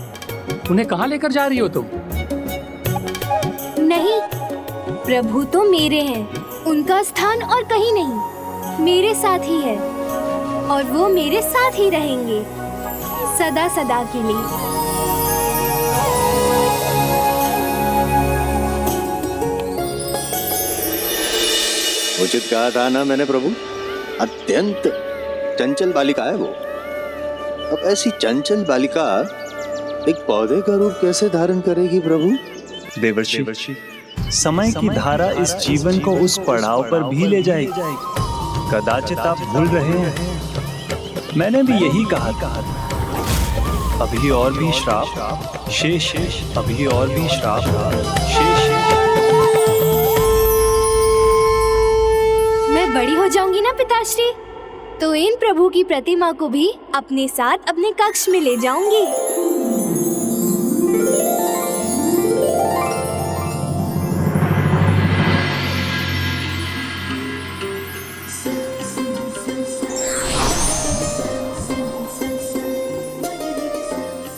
उन्हें कहाँ लेकर जा रही हो तुम? नहीं, प्रभु तो मेरे हैं, उनका स्थान और कहीं नहीं, मेरे साथ ही है और वो मेरे साथ ही रहेंगे सदा सदा के लिए। उचित कहा था ना मैंने प्रभु, अत्यंत चंचल बालिका है वो। अब ऐसी चंचल बालिका एक पौधे का रूप कैसे धारण करेगी प्रभु? देवर्षि, समय की धारा इस जीवन को उस पड़ाव पर भी ले जाएगी। कदाचित आप भूल रहे हैं, मैंने भी यही कहा था। अभी और भी श्राप शेष, अभी और भी श्राप शेष। मैं बड़ी हो जाऊंगी ना पिताश्री, तो इन प्रभु की प्रतिमा को भी अपने साथ अपने कक्ष में ले जाऊंगी।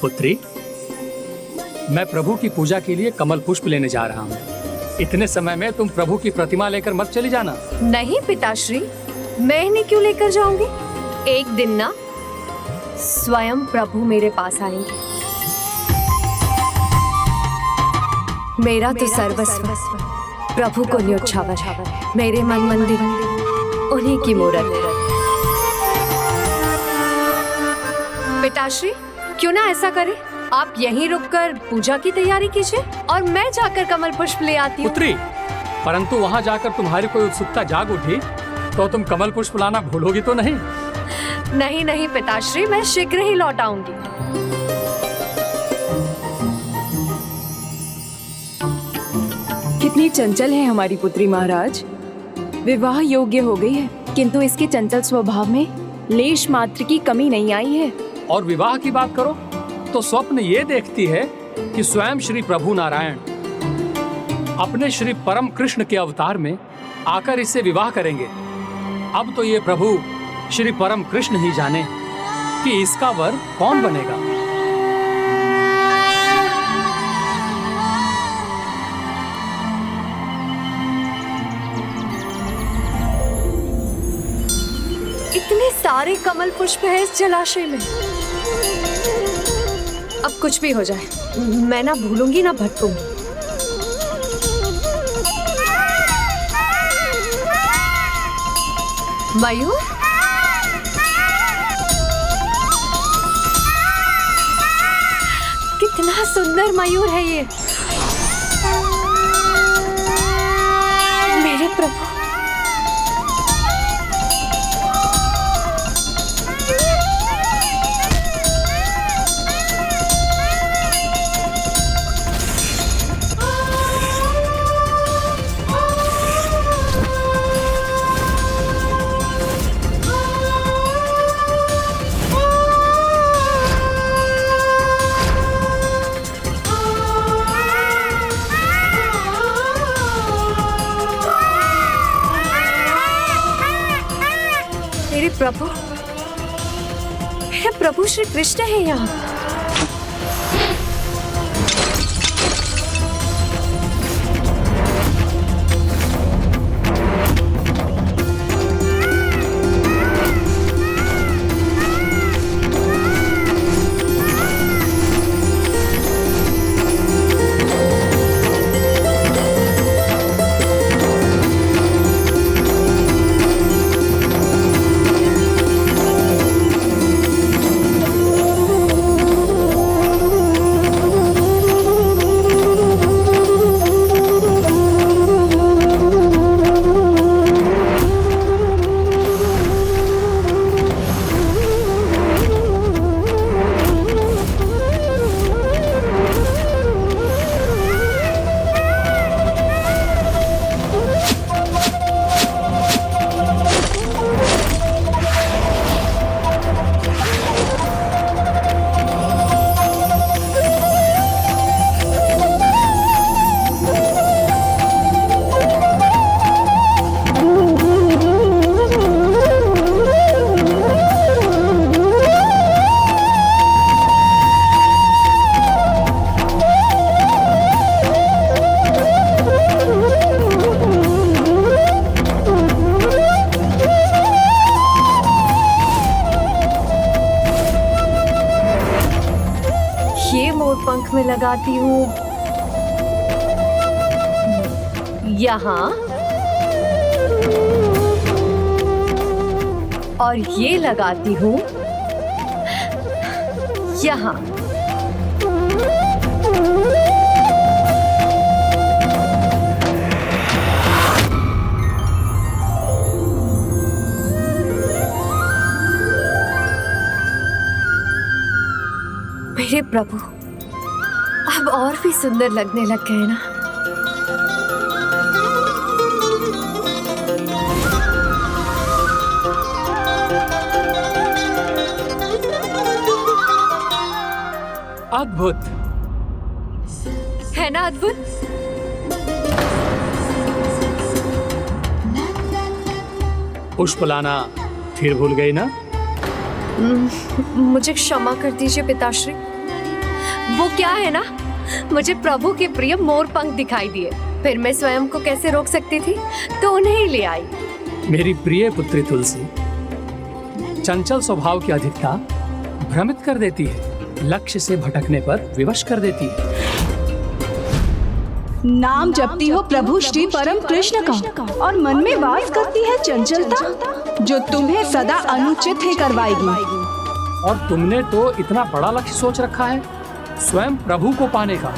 पुत्री, मैं प्रभु की पूजा के लिए कमल पुष्प लेने जा रहा हूँ। इतने समय में तुम प्रभु की प्रतिमा लेकर मत चली जाना। नहीं पिताश्री, मैं इन्हें क्यों लेकर जाऊंगी? एक दिन ना स्वयं प्रभु मेरे पास आएंगे। मेरा तो सर्वस्व प्रभु को न्योछावर है, मेरे मन मंदिर उन्हीं की मूरत है। पिताश्री, क्यों ना ऐसा करें, आप यहीं रुककर पूजा की तैयारी कीजिए और मैं जाकर कमल पुष्प ले आती हूँ। पुत्री, परंतु वहाँ जाकर तुम्हारी कोई उत्सुकता जाग उठी तो तुम कमल पुष्प लाना भूलोगी तो नहीं? नहीं नहीं पिताश्री, मैं शीघ्र ही लौट आऊंगी। कितनी चंचल है हमारी पुत्री महाराज। विवाह योग्य हो गई है, किंतु इसके चंचल स्वभाव में लेश मात्र की कमी नहीं आई है। और विवाह की बात करो तो स्वप्न ये देखती है कि स्वयं श्री प्रभु नारायण अपने श्री परम कृष्ण के अवतार में आकर इससे विवाह करेंगे। अब तो ये प्रभु श्री परम कृष्ण ही जाने कि इसका वर कौन बनेगा। इतने सारे कमल पुष्प हैं इस जलाशय में। अब कुछ भी हो जाए, मैं ना भूलूंगी ना भटकूंगी। मयूर, कितना सुंदर मयूर है ये। मेरे प्रभु, प्रभु, मेरे प्रभु श्री कृष्ण है यहाँ। मोर पंख में लगाती हूँ यहाँ, और ये लगाती हूँ यहाँ। मेरे प्रभु अब और भी सुंदर लगने लग गए ना। अद्भुत है ना, अद्भुत। पुष्प लाना फिर भूल गई ना? मुझे क्षमा कर दीजिए पिताश्री। वो क्या है ना, मुझे प्रभु के प्रिय मोर पंख दिखाई दिए, फिर मैं स्वयं को कैसे रोक सकती थी, तो उन्हें ही ले आई। मेरी प्रिय पुत्री तुलसी, चंचल स्वभाव की अधिकता भ्रमित कर देती है, लक्ष्य से भटकने पर विवश कर देती है। नाम जपती हो प्रभु श्री परम कृष्ण का और मन में वास करती है चंचलता, जो तुम्हें सदा अनुचित ही करवाएगी। और तुमने तो इतना बड़ा लक्ष्य सोच रखा है, स्वयं प्रभु को पाने का।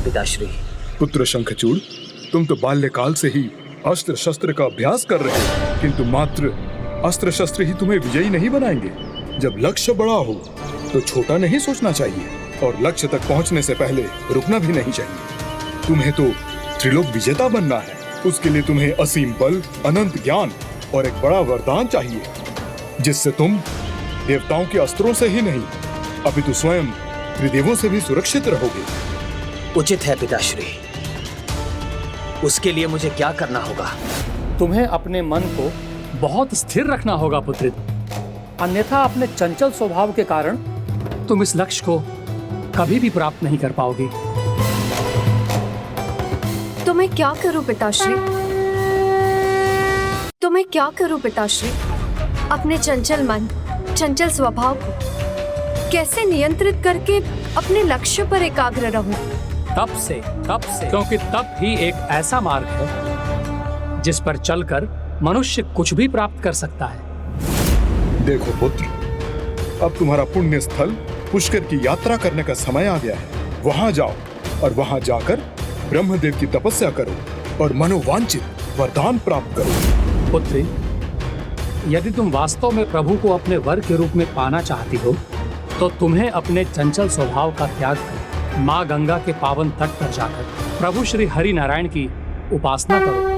पिताश्री। पुत्र शंखचूड़, तुम तो बाल्यकाल से ही अस्त्र शस्त्र का अभ्यास कर रहे हो, किंतु मात्र अस्त्र शस्त्र ही तुम्हें विजयी नहीं बनाएंगे। जब लक्ष्य बड़ा हो तो छोटा नहीं सोचना चाहिए, और लक्ष्य तक पहुंचने से पहले रुकना भी नहीं चाहिए। तुम्हें तो त्रिलोक विजेता बनना है, उसके लिए तुम्हें असीम बल, अनंत ज्ञान और एक बड़ा वरदान चाहिए, जिससे तुम देवताओं के अस्त्रों से ही नहीं अपितु स्वयं त्रिदेवों से भी सुरक्षित रहोगे। उचित है पिताश्री, उसके लिए मुझे क्या करना होगा? तुम्हें अपने मन को बहुत स्थिर रखना होगा पुत्री, अन्यथा अपने चंचल स्वभाव के कारण तुम इस लक्ष्य को कभी भी प्राप्त नहीं कर पाओगी। तो मैं क्या करूं पिताश्री? तो मैं क्या करूं पिताश्री? अपने चंचल मन, चंचल स्वभाव को कैसे नियंत्रित करके अपने लक्ष्य पर एकाग्र रहूं? तप से, क्योंकि तप ही एक ऐसा मार्ग है जिस पर चलकर मनुष्य कुछ भी प्राप्त कर सकता है। देखो पुत्र, अब तुम्हारा पुण्य स्थल पुष्कर की यात्रा करने का समय आ गया है। वहां जाओ और वहां जाकर ब्रह्मदेव की तपस्या करो और मनोवांछित वरदान प्राप्त करो। पुत्री, यदि तुम वास्तव में प्रभु को अपने वर के रूप में पाना चाहती हो, तो तुम्हें अपने चंचल स्वभाव का त्याग कर माँ गंगा के पावन तट पर जाकर प्रभु श्री हरि नारायण की उपासना करो।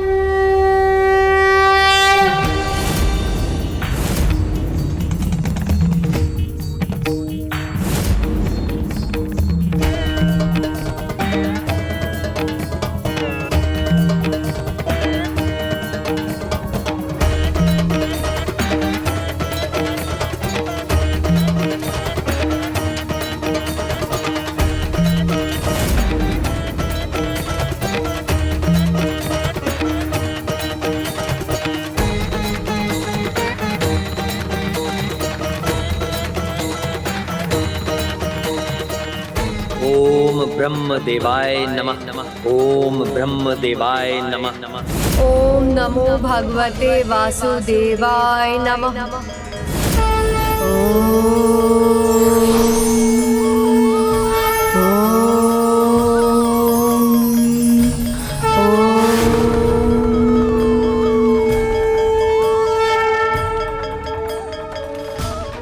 ब्रह्म देवाय नमः। ओम ब्रह्म देवाय नमः। ओम नमो भगवते वासुदेवाय नमः।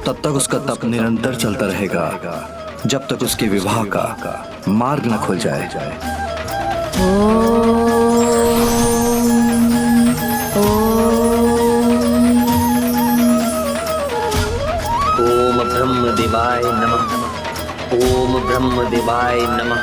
तब तक उसका तप निरंतर चलता रहेगा जब तक उसके विवाह का मार्ग न खुल जाए। ओम देवाय नमः।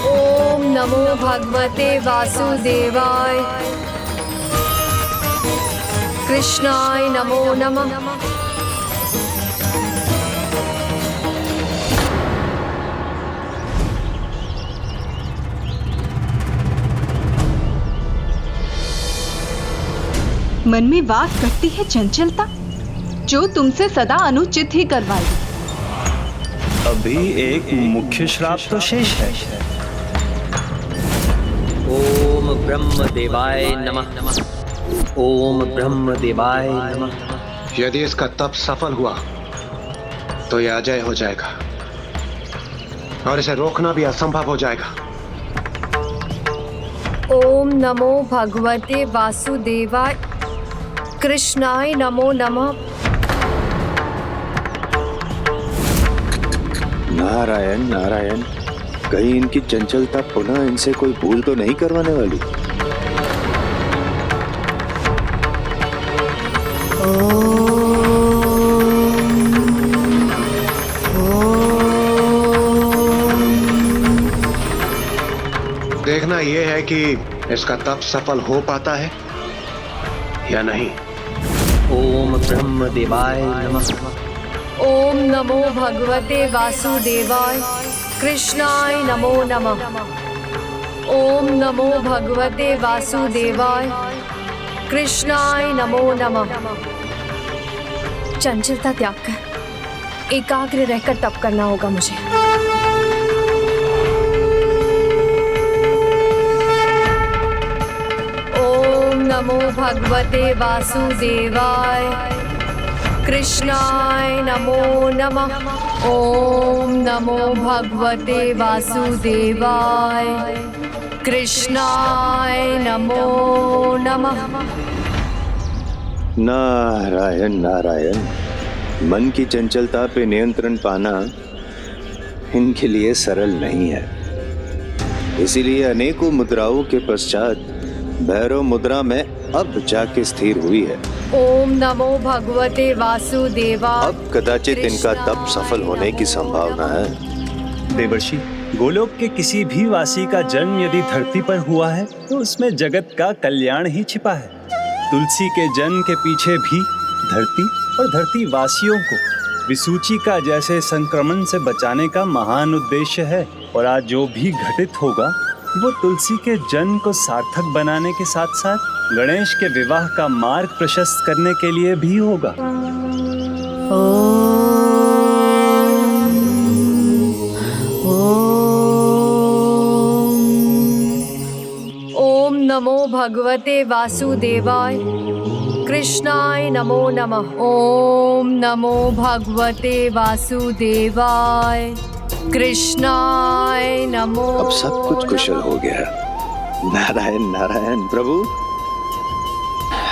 ओम नमो भगवते वासुदेवाय। कृष्णाय नमो नमः। मन में वास करती है चंचलता, जो तुमसे सदा अनुचित ही करवाएगी। अभी एक मुख्य श्राप तो शेष है। ओम ब्रह्म देवाय नमः। ओम ब्रह्म देवाय नमः। यदि इसका तप सफल हुआ तो यह अजय हो जाएगा और इसे रोकना भी असंभव हो जाएगा। ओम नमो भगवते वासुदेवाय। कृष्णाय नमो नमः। नारायण नारायण, कहीं इनकी चंचलता पुनः इनसे कोई भूल तो नहीं करवाने वाली। देखना यह है कि इसका तप सफल हो पाता है या नहीं। ओम ब्रह्म देवाय नमः। ओम नमो भगवते वासुदेवाय। कृष्णाय नमो नमः। ओम नमो भगवते वासुदेवाय। कृष्णाय नमो नमः। चंचलता त्याग कर एकाग्र रहकर तप करना होगा मुझे। ओम नमो भगवते वासुदेवाय। कृष्णाय नमो नमः। ओम नमो भगवते वासुदेवाय। कृष्णाय नमो नमः। नारायण नारायण, मन की चंचलता पे नियंत्रण पाना इनके लिए सरल नहीं है। इसीलिए अनेकों मुद्राओं के पश्चात भैरव मुद्रा में अब जाके स्थिर हुई है। ओम नमो भगवते वासुदेवाय। अब कदाचित इनका तप सफल होने की संभावना है। देवर्षि, गोलोक के किसी भी वासी का जन्म यदि धरती पर हुआ है तो उसमें जगत का कल्याण ही छिपा है। तुलसी के जन्म के पीछे भी धरती और धरती वासियों को विसूची का जैसे संक्रमण से बचाने का महान उद्देश्य है। और आज जो भी घटित होगा वो तुलसी के जन्म को सार्थक बनाने के साथ साथ गणेश के विवाह का मार्ग प्रशस्त करने के लिए भी होगा। ओम नमो भगवते वासुदेवाय। कृष्णाय नमो नमः। ओम नमो भगवते वासुदेवाय। कृष्णाय नमो। अब सब कुछ कुशल हो गया। नारायण नारायण प्रभु,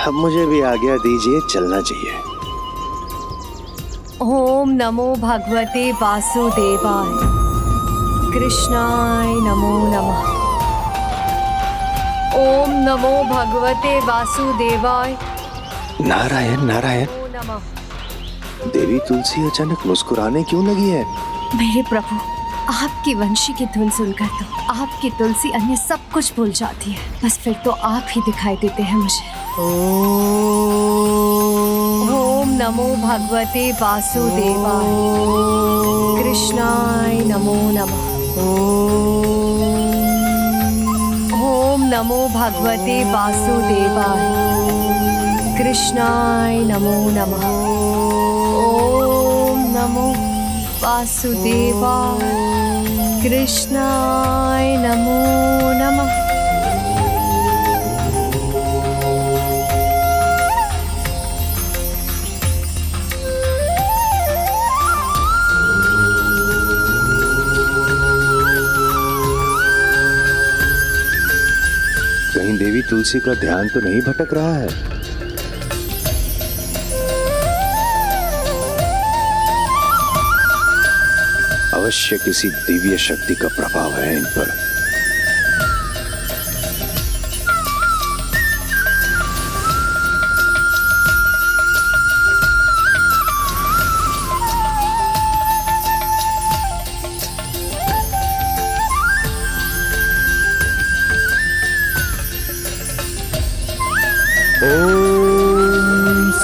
अब मुझे भी आज्ञा दीजिए, चलना चाहिए। ओम नमो भगवते वासुदेवाय। कृष्णाय नमो नमः। ओम नमो भगवते वासुदेवाय। नारायण नारायण, देवी तुलसी अचानक मुस्कुराने क्यों लगी है? मेरे प्रभु, आपकी वंशी की धुन सुनकर तो आपकी तुलसी अन्य सब कुछ भूल जाती है। बस फिर तो आप ही दिखाई देते हैं मुझे। ओम नमो भगवते वासुदेवाय। कृष्णाय नमो नमः। ओम नमो भगवते वासुदेवाय। कृष्णाय नमो नमः। ओम नमो वासुदेवाय। कृष्णाय नमो नमः। कहीं देवी तुलसी का ध्यान तो नहीं भटक रहा है? अवश्य किसी दिव्य शक्ति का प्रभाव है इन पर।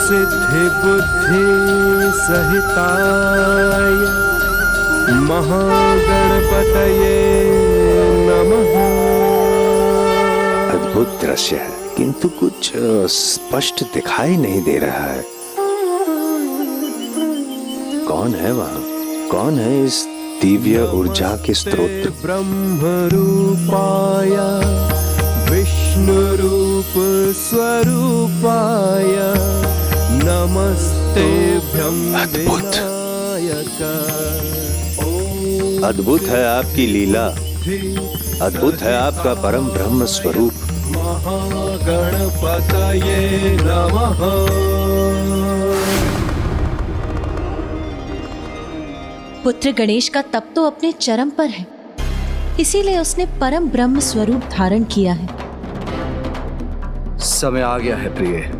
सिद्धि बुद्धि सहिताय महागणपतये नमः। अद्भुत दृश्य है, किंतु कुछ स्पष्ट दिखाई नहीं दे रहा है। कौन है वहाँ? कौन है इस दिव्य ऊर्जा के स्रोत? ब्रह्म रूपाय विष्णु रूप स्वरूपाय नमस्तेभ्यं विनायक। अद्भुत है आपकी लीला, अद्भुत है आपका परम ब्रह्म स्वरूप। महागणपतये नमः। पुत्र गणेश का तप तो अपने चरम पर है, इसीलिए उसने परम ब्रह्म स्वरूप धारण किया है। समय आ गया है प्रिय।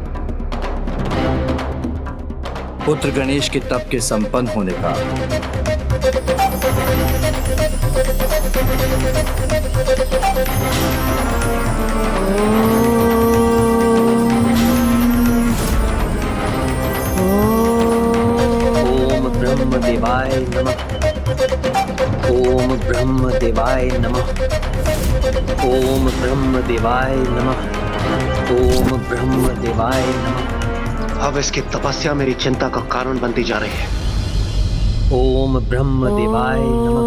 पुत्र गणेश के तप के संपन्न होने का। ओम ब्रह्म देवाय नमः। ओम ब्रह्म देवाय नमः। ओम ब्रह्म देवाय नमः। ओम ब्रह्म देवाय नमः। अब इसकी तपस्या मेरी चिंता का कारण बनती जा रही है। ओम ब्रह्म देवाय नमः।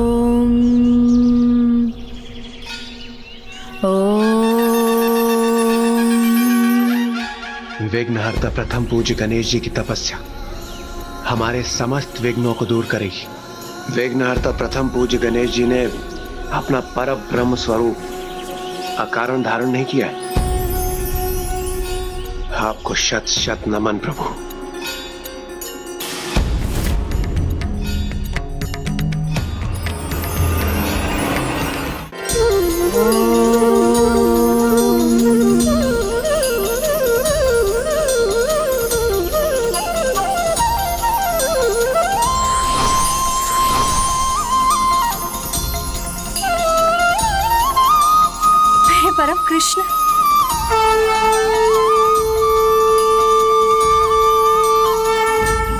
विघ्नहर्ता प्रथम पूज्य गणेश जी की तपस्या हमारे समस्त विघ्नों को दूर करेगी। विघ्नहर्ता प्रथम पूज्य गणेश जी ने अपना परम ब्रह्म स्वरूप अकारण धारण नहीं किया है। आपको शत शत नमन प्रभु। मेरे परम कृष्ण,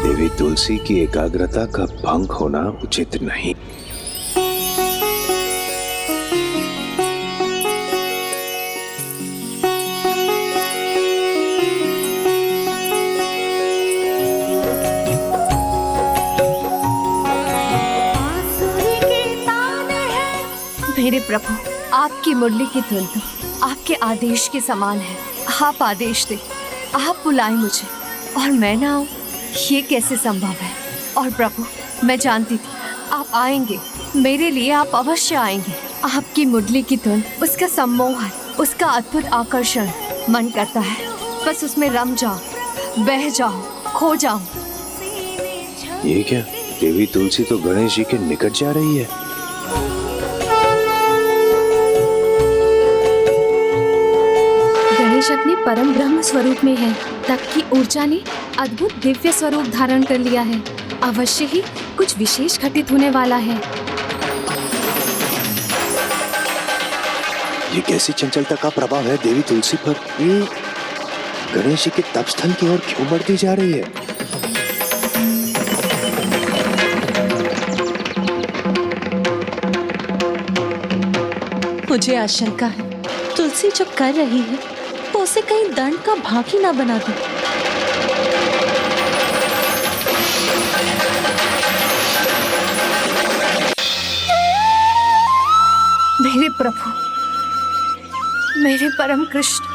देवी तुलसी की एकाग्रता का भंग होना उचित नहीं। मेरे प्रभु, आपकी मुरली की धुन तो आपके आदेश के समान है। आप आदेश दे, आप बुलाएं मुझे और मैं ना आऊं, ये कैसे संभव है? और प्रभु, मैं जानती थी आप आएंगे, मेरे लिए आप अवश्य आएंगे। आपकी मुरली की धुन, उसका सम्मोहन, उसका अद्भुत आकर्षण, मन करता है बस उसमें रम जाओ, बह जाओ, खो जाओ। ये क्या? देवी तुलसी तो गणेश जी के निकट जा रही है। गणेश अपने परम ब्रह्म स्वरूप में है। तप की ऊर्जा ने अद्भुत दिव्य स्वरूप धारण कर लिया है। अवश्य ही कुछ विशेष घटित होने वाला है। ये कैसी चंचलता का प्रभाव है देवी तुलसी पर? ये गणेश जी के तपस्थल की ओर क्यों बढ़ती जा रही है? मुझे आशंका है तुलसी जो कर रही है वो उसे कहीं दंड का भागी ना बना दे। मेरे प्रभु, मेरे परम कृष्ण,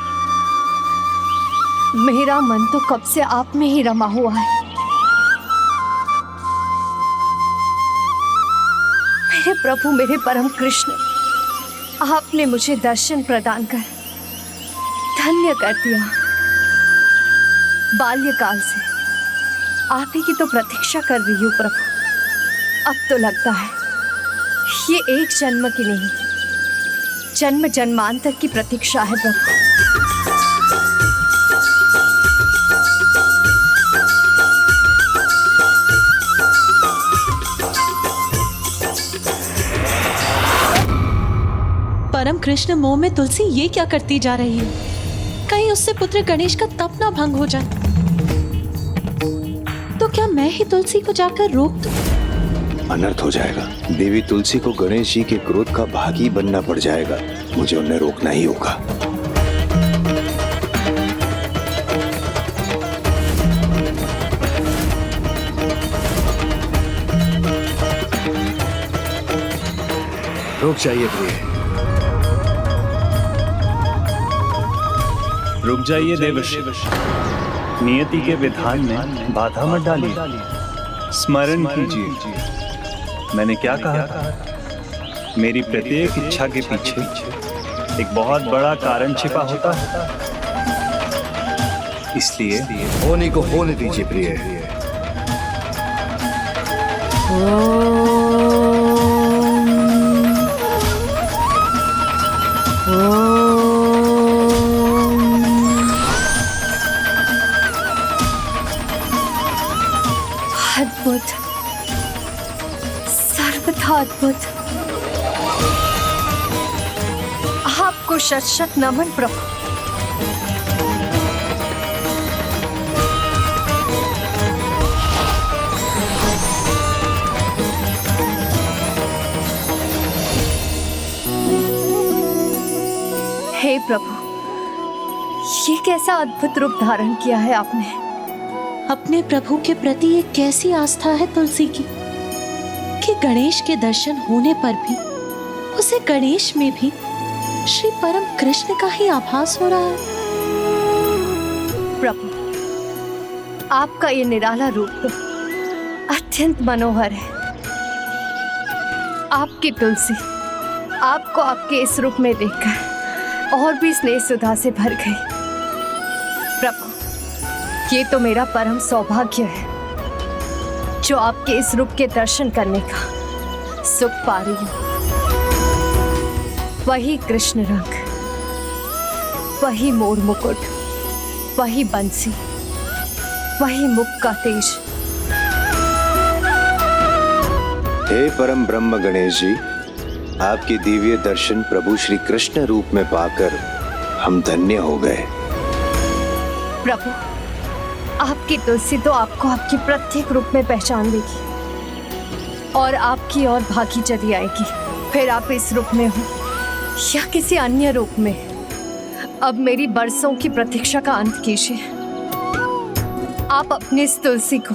मेरा मन तो कब से आप में ही रमा हुआ है। मेरे प्रभु, मेरे परम कृष्ण, आपने मुझे दर्शन प्रदान कर धन्य कर दिया। बाल्यकाल से आप ही की तो प्रतीक्षा कर रही हूँ प्रभु। अब तो लगता है ये एक जन्म की नहीं, जन्म जन्मांतर की प्रतीक्षा है प्रभु। परम कृष्ण मोह में तुलसी ये क्या करती जा रही है? कहीं उससे पुत्र गणेश का तप ना भंग हो जाए। तो क्या मैं ही तुलसी को जाकर रोक दूं? अनर्थ हो जाएगा। देवी तुलसी को गणेश जी के क्रोध का भागी बनना पड़ जाएगा। मुझे उन्हें रोकना ही होगा। रुक जाइए प्रिय। रुक जाइए देवर्षि। नियति के विधान में बाधा मत डालिए। स्मरण कीजिए मैंने क्या कहा था। मेरी प्रत्येक इच्छा के पीछे एक बहुत बड़ा कारण छिपा होता है। इसलिए होने को होने दीजिए प्रिय। अद्भुत, सर्वथा अद्भुत। आपको शत शत नमन प्रभु। हे प्रभु, ये कैसा अद्भुत रूप धारण किया है आपने। अपने प्रभु के प्रति एक कैसी आस्था है तुलसी की कि गणेश के दर्शन होने पर भी उसे गणेश में भी श्री परम कृष्ण का ही आभास हो रहा है। प्रभु, आपका ये निराला रूप तो अत्यंत मनोहर है। आपकी तुलसी आपको आपके इस रूप में देखकर और भी स्नेह सुधा से भर गई। प्रभु, ये तो मेरा परम सौभाग्य है जो आपके इस रूप के दर्शन करने का सुख पा रही हूँ। वही कृष्ण रंग, वही मोर मुकुट, वही बंसी, वही मुख का तेज। हे परम ब्रह्म गणेश जी, आपके दिव्य दर्शन प्रभु श्री कृष्ण रूप में पाकर हम धन्य हो गए। प्रभु, आपकी तुलसी तो आपको आपके प्रत्येक रूप में पहचान लेगी और आपकी और भागी चली आएगी। फिर आप इस रूप में हो या किसी अन्य रूप में, अब मेरी बरसों की प्रतीक्षा का अंत कीजिए। आप अपनी इस तुलसी को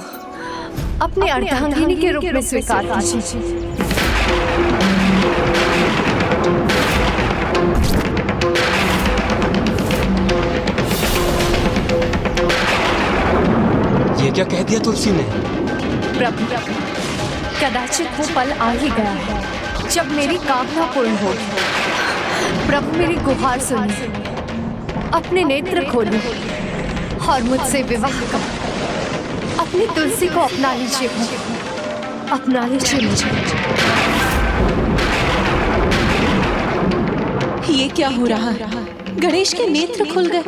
अपनी अर्धांगिनी के रूप में स्वीकार कीजिए। ये क्या कह दिया तुलसी ने? प्रभु, कदाचित वो पल आ ही गया है जब मेरी कामना पूर्ण होगी। प्रभु, मेरी गुहार सुनिए, अपने नेत्र खोलिए और मुझसे विवाह कर अपनी तुलसी को अपना लीजिए। अपना लीजिए मुझे। ये क्या हो रहा है? गणेश के नेत्र खुल गए,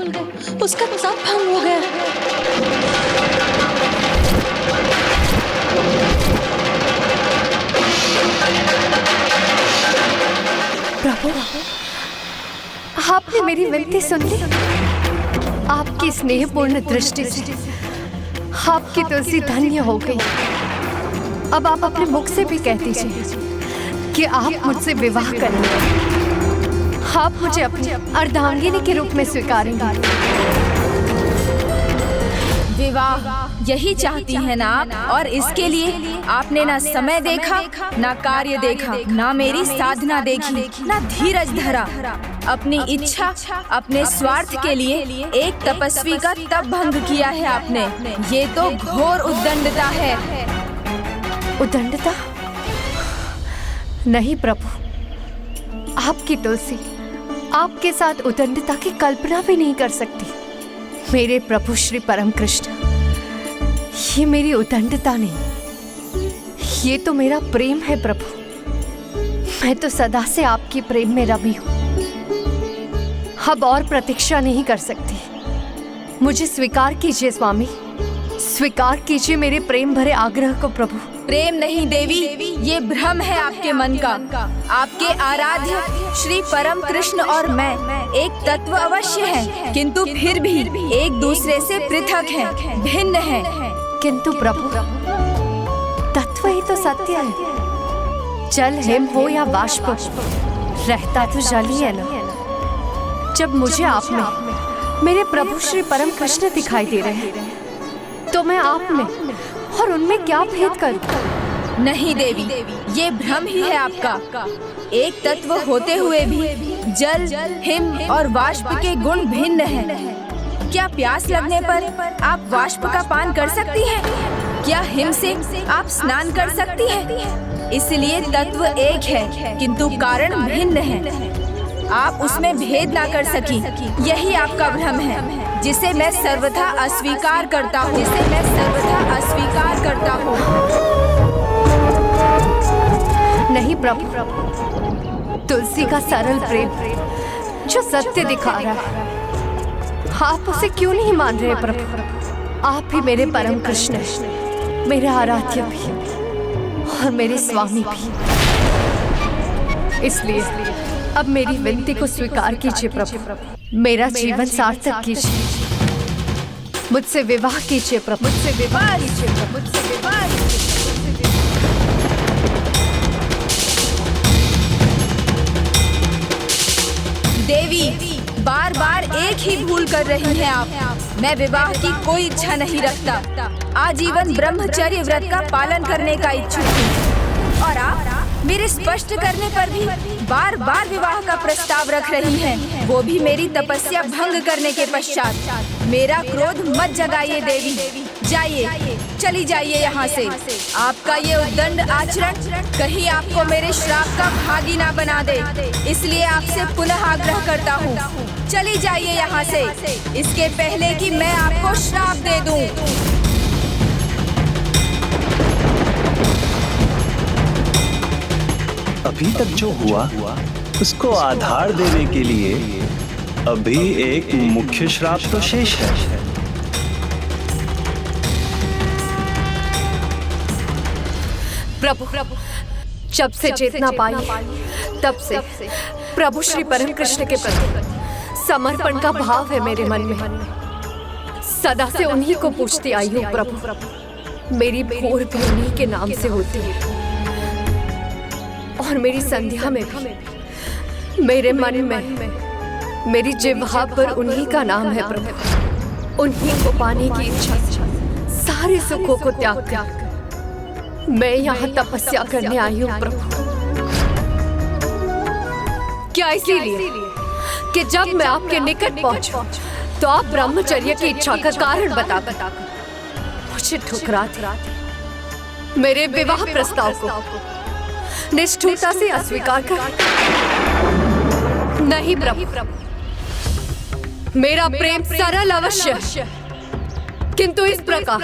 उसका तप भंग हो गया। प्रभु, आपने मेरी विनती सुन ली। आपकी स्नेहपूर्ण दृष्टि से आपकी तुलसी धन्य हो गई। अब आप अपने मुख से भी कह दीजिए कि आप मुझसे विवाह करेंगे। आप मुझे अपनी अर्धांगिनी के रूप में स्वीकारेंगे। विवाह यही चाहती है ना आप, और इसके लिए आपने ना समय देखा, ना कार्य देखा, ना मेरी साधना देखी, ना धीरज धरा। अपनी इच्छा, अपने स्वार्थ के लिए एक तपस्वी का तप भंग किया है आपने। ये तो घोर उद्दंडता है। उद्दंडता? नहीं प्रभु, आपकी तुलसी आपके साथ उद्दंडता की कल्पना भी नहीं कर सकती। मेरे प्रभु श्री परम कृष्ण, ये मेरी उद्दंडता नहीं, ये तो मेरा प्रेम है प्रभु। मैं तो सदा से आपकी प्रेम में रमी हूँ। अब और प्रतीक्षा नहीं कर सकती। मुझे स्वीकार कीजिए स्वामी, स्वीकार कीजिए मेरे प्रेम भरे आग्रह को प्रभु। प्रेम नहीं देवी, ये भ्रम है आपके मन का। आपके आराध्य श्री परम कृष्ण और मैं एक तत्व अवश्य है, किंतु फिर भी एक दूसरे से पृथक हैं, भिन्न हैं। किंतु प्रभु, तत्व ही तो सत्य है। जल हिम हो या बाष्प, रहता तो जल ही है ना। जब मुझे आप में मेरे प्रभु श्री परम कृष्ण दिखाई दे रहे हैं, तो मैं आप में और उनमें क्या भेद करूं? नहीं देवी, ये भ्रम ही है आपका। एक तत्व होते हुए भी जल, हिम और वाष्प के गुण भिन्न हैं। क्या प्यास लगने पर आप वाष्प का पान कर सकती हैं? क्या हिम से आप स्नान कर सकती हैं? इसलिए तत्व एक है, किंतु कारण भिन्न है। आप उसमें भेद ना कर सकी, यही आपका भ्रम है, जिसे मैं सर्वथा अस्वीकार करता हूँ। नहीं प्रभु, तुलसी का सरल प्रेम जो सत्य दिखा रहा है, आप उसे क्यों नहीं मान रहे प्रभु? आप ही मेरे परम कृष्ण हैं, मेरे आराध्य भी और मेरे स्वामी भी। इसलिए अब मेरी विनती को स्वीकार कीजिए प्रभु, मेरा जीवन सार्थक कीजिए, मुझसे विवाह कीजिए प्रभु, मुझसे विवाह कीजिए प्रभु, मुझसे विवाह कीजिए। देवी, बार बार एक ही भूल कर रही हैं आप। मैं विवाह की कोई इच्छा नहीं रखता, आजीवन ब्रह्मचर्य व्रत का पालन करने का इच्छुक हूँ। और आप मेरे स्पष्ट करने पर भी बार बार विवाह का प्रस्ताव रख रही हैं, वो भी मेरी तपस्या भंग करने के पश्चात। मेरा क्रोध मत जगाइए देवी, जाइए, चली जाइए यहाँ से। आपका ये उद्दंड आचरण कहीं आपको मेरे श्राप का भागी ना बना दे, इसलिए आपसे पुनः आग्रह करता हूँ, चली जाइए यहाँ से, इसके पहले कि मैं आपको श्राप दे दूँ। अभी तक जो हुआ उसको आधार देने के लिए अभी एक मुख्य श्राप तो शेष है। प्रभु, जब से चेतना पाई तब से प्रभु श्री परम कृष्ण के प्रति समर्पण का भाव है मेरे मन में। सदा से उन्हीं को पूछती आई हूँ प्रभु, मेरी भोर भी उन्हीं के नाम से होती है और मेरी संध्या में भी मेरे मन में, मेरी जिह्वा पर उन्हीं का नाम है प्रभु। उन्हीं को पाने की इच्छा से सारे सुखों को त्याग कर मैं यहाँ तपस्या करने आई हूँ प्रभु। क्या इसीलिए कि जब मैं आपके निकट पहुंचूं तो आप ब्रह्मचर्य की इच्छा का कारण बता मुझे ठुकराते, मेरे विवाह प्रस्ताव को निष्ठुरता से अस्वीकार कर? नहीं प्रभु, मेरा प्रेम सरल अवश्य है, किंतु इस प्रकार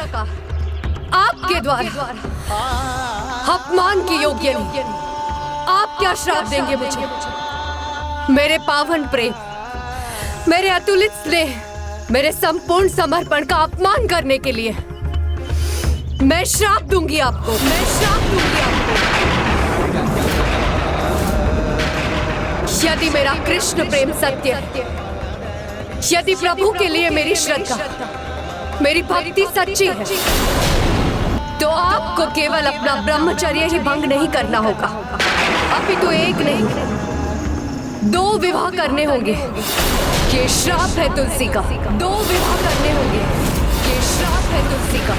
आपके द्वारा अपमान की योग्य नहीं। आप क्या श्राप देंगे मुझे? मेरे पावन प्रेम, मेरे अतुलित स्नेह, मेरे संपूर्ण समर्पण का अपमान करने के लिए मैं श्राप दूंगी आपको, मैं श्राप दूंगी आपको। यदि मेरा कृष्ण प्रेम सत्य है, यदि प्रभु के लिए मेरी श्रद्धा, मेरी भक्ति सच्ची है, तो आपको केवल अपना ब्रह्मचर्य ही भंग नहीं करना होगा, अपितु एक नहीं 2 विवाह करने होंगे। ये श्राप है तुलसी का, 2 विवाह करने होंगे। ये श्राप है तुलसी का।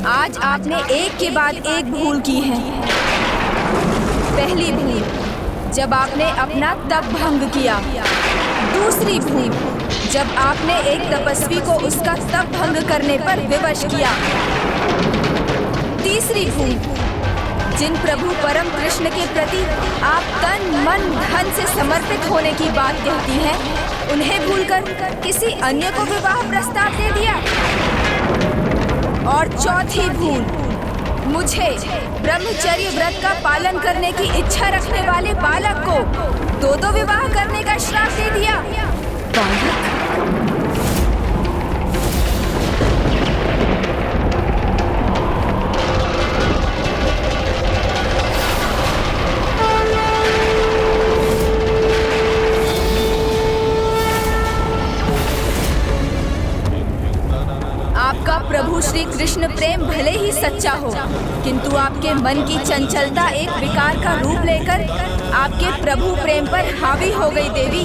आज आपने एक के बाद एक भूल की है। पहली भूल, जब आपने अपना तप भंग किया। दूसरी भूल, जब आपने एक तपस्वी को उसका तप भंग करने पर विवश किया। तीसरी भूल, जिन प्रभु परम कृष्ण के प्रति आप तन मन धन से समर्पित होने की बात कहती हैं, उन्हें भूलकर किसी अन्य को विवाह प्रस्ताव दे दिया। और चौथी भूल, मुझे ब्रह्मचर्य व्रत का पालन करने की इच्छा रखने वाले बालक को दो विवाह करने का श्राप दे दिया। आपका प्रभु श्री कृष्ण प्रेम भले ही सच्चा हो, किंतु आपके मन की चंचलता एक विकार का रूप लेकर आपके प्रभु प्रेम पर हावी हो गई देवी।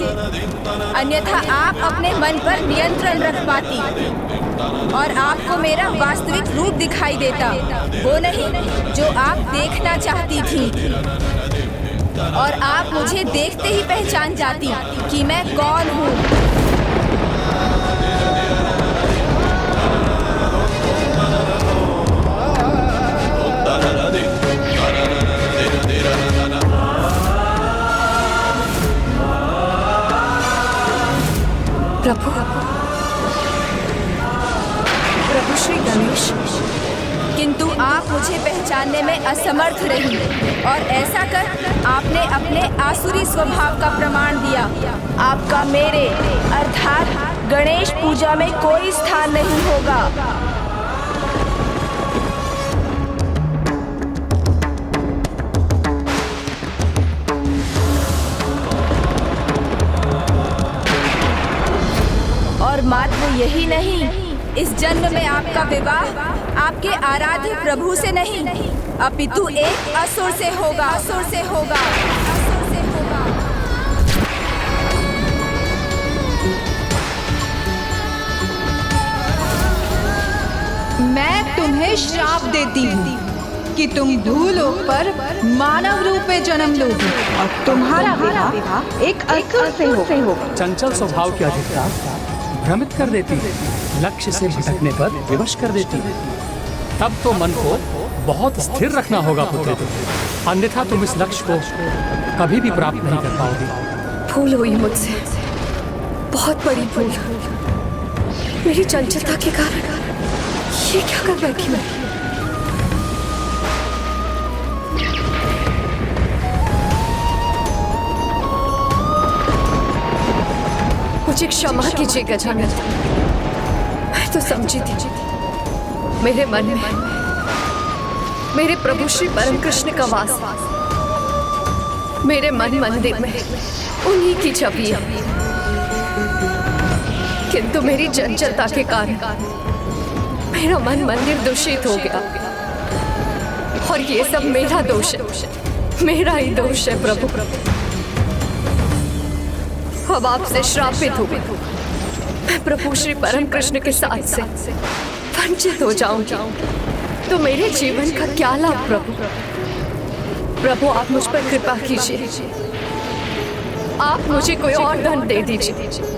अन्यथा आप अपने मन पर नियंत्रण रख पाती और आपको मेरा वास्तविक रूप दिखाई देता, वो नहीं जो आप देखना चाहती थी। और आप मुझे देखते ही पहचान जाती कि मैं कौन हूँ। प्रभु श्री गणेश, किंतु आप मुझे पहचानने में असमर्थ रही और ऐसा कर आपने अपने आसुरी स्वभाव का प्रमाण दिया। आपका मेरे अर्थात गणेश पूजा में कोई स्थान नहीं होगा। और मात्र यही नहीं, इस जन्म में आपका विवाह आपके आराध्य प्रभु से नहीं, अपितु एक असुर से होगा। असुर से होगा। असुर से होगा। मैं तुम्हें श्राप देती हूँ कि तुम भूलोक पर मानव रूप में जन्म लोगी और तुम्हारा विवाह एक असुर से होगा। चंचल स्वभाव की अधिकता भ्रमित कर देती है, लक्ष्य से भटकने पर विवश कर देती है। तब तो मन को बहुत स्थिर रखना होगा पुत्र, अन्यथा तुम इस लक्ष्य को कभी भी प्राप्त नहीं कर पाओगे। भूल हुई मुझसे, बहुत बड़ी भूल। मेरी चंचलता के कारण ये क्या कर बैठी मैं? मुझे क्षमा कीजिए गजानन, मैं तो समझी थी मेरे मन में मेरे प्रभु श्री परम कृष्ण का वास, मेरे मन मंदिर में उन्हीं की छवि है। किंतु मेरी चंचलता के कारण मेरा मन मंदिर दूषित हो गया और ये सब मेरा दोष है, मेरा ही दोष है प्रभु। अब आपसे श्रापित हो गई, मैं प्रभु श्री परम कृष्ण के साथ से वंचित हो जाऊंगी तो मेरे जीवन का क्या लाभ प्रभु? प्रभु आप मुझ पर कृपा कीजिए, आप मुझे कोई और धन दे दीजिए,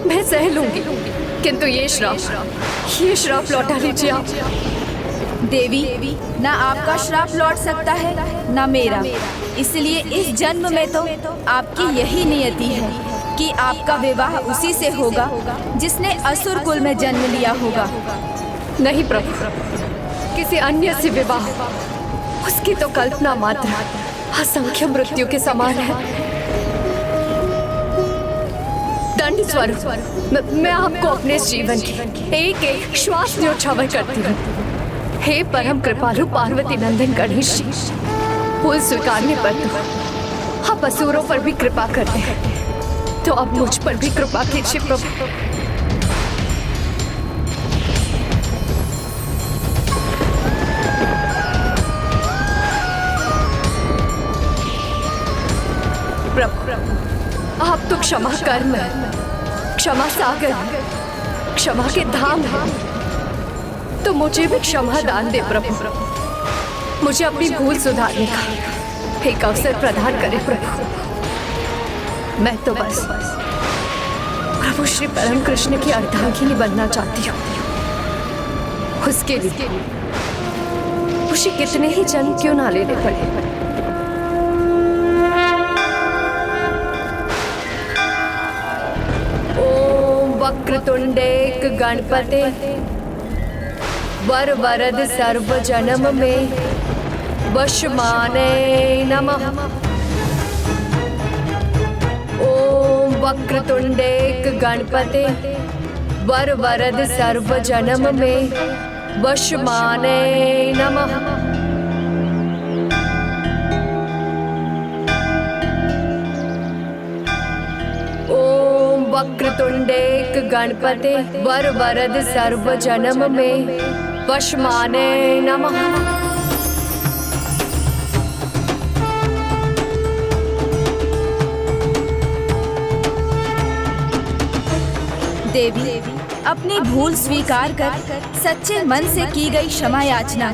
मैं सह लूंगी, किंतु ये श्राप लौटा लीजिए आप। देवी, ना आपका श्राप लौट सकता है ना मेरा, इसलिए इस जन्म में तो आपकी यही नियति है कि आपका विवाह उसी से होगा जिसने असुर कुल में जन्म लिया होगा। नहीं प्रभु, किसी अन्य से विवाह उसकी तो कल्पना मात्र असंख्य मृत्यु के समान है। दंड स्वरूप मैं आपको अपने जीवन की एक एक श्वास न्योछावर करती हूँ। हे परम कृपालु पार्वती नंदन गणेश जी, फूल स्वीकारने पर तो आप असुरों पर भी कृपा करते हैं, तो अब मुझ पर भी कृपा कीजिए प्रभु। प्रभु आप तो क्षमा कर्म है, क्षमा सागर है, क्षमा के धाम है, तो मुझे भी क्षमा दान दे प्रभु। मुझे अपनी भूल सुधारने का एक अवसर प्रदान करे प्रभु। मैं तो बस प्रभु श्री परम कृष्ण की अर्धांगिनी बनना चाहती हूँ। उसके लिए मुझे कितने ही जन्म क्यों ना लेने पड़े। ओम वक्रतुंडे गणपते वर वरद सर्व जन्म में वशमाने नमः। ओम वक्रतुंडेक गणपते वर वरद सर्व जन्म में वशमाने नमः। ओम वक्रतुंडेक गणपते वर वरद सर्व जन्म में वशमाने नमः। देवी, अपनी भूल स्वीकार कर सच्चे मन से की गई क्षमा याचना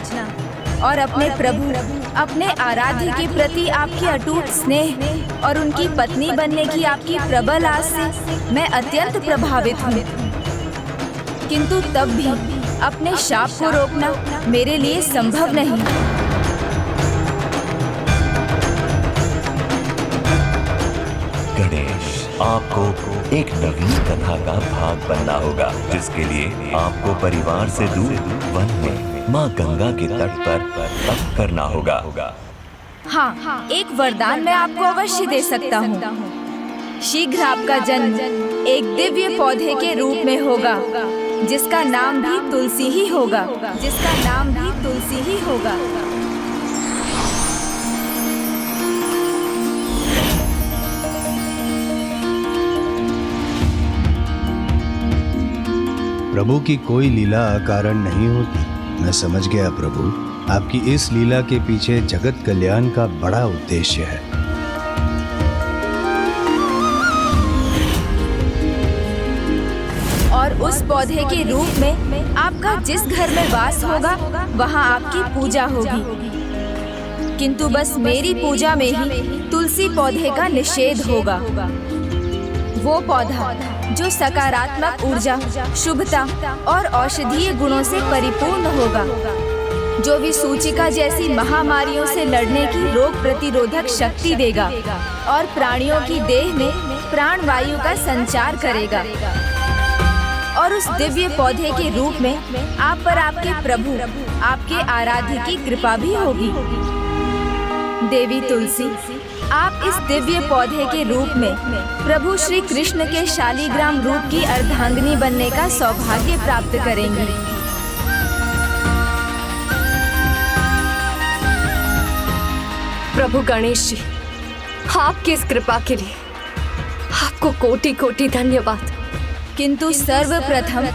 और अपने प्रभु, अपने आराध्य के प्रति आपकी अटूट स्नेह और उनकी पत्नी बनने की आपकी प्रबल आस से मैं अत्यंत प्रभावित हूँ। किंतु तब भी अपने शाप को रोकना मेरे लिए संभव नहीं। गणेश, आपको एक नवीन कथा का भाग बनना होगा, जिसके लिए आपको परिवार से दूर वन में माँ गंगा के तट पर तप करना होगा। हाँ, एक वरदान मैं आपको अवश्य दे सकता हूँ। शीघ्र आपका जन्म एक दिव्य पौधे के रूप में होगा, जिसका नाम भी तुलसी ही होगा, जिसका नाम भी तुलसी ही होगा। प्रभु की कोई लीला अकारण नहीं होती। मैं समझ गया प्रभु, आपकी इस लीला के पीछे जगत कल्याण का बड़ा उद्देश्य है। और उस पौधे के रूप में आपका जिस घर में वास होगा वहाँ आपकी पूजा होगी। किंतु बस मेरी पूजा में ही तुलसी पौधे का निषेध होगा। वो पौधा जो सकारात्मक ऊर्जा, शुभता और औषधीय गुणों से परिपूर्ण होगा, जो विसूचिका जैसी महामारियों से लड़ने की रोग प्रतिरोधक शक्ति देगा और प्राणियों की देह में प्राण वायु का संचार करेगा। और उस दिव्य पौधे के रूप में आप पर आपके प्रभु, आपके आराध्य की कृपा भी होगी। देवी तुलसी, आप इस दिव्य पौधे के रूप में प्रभु श्री कृष्ण के शालीग्राम रूप की अर्धांगिनी बनने का सौभाग्य प्राप्त करेंगी। प्रभु गणेश जी, आपकी इस कृपा के लिए आपको कोटि कोटि धन्यवाद। किंतु सर्वप्रथम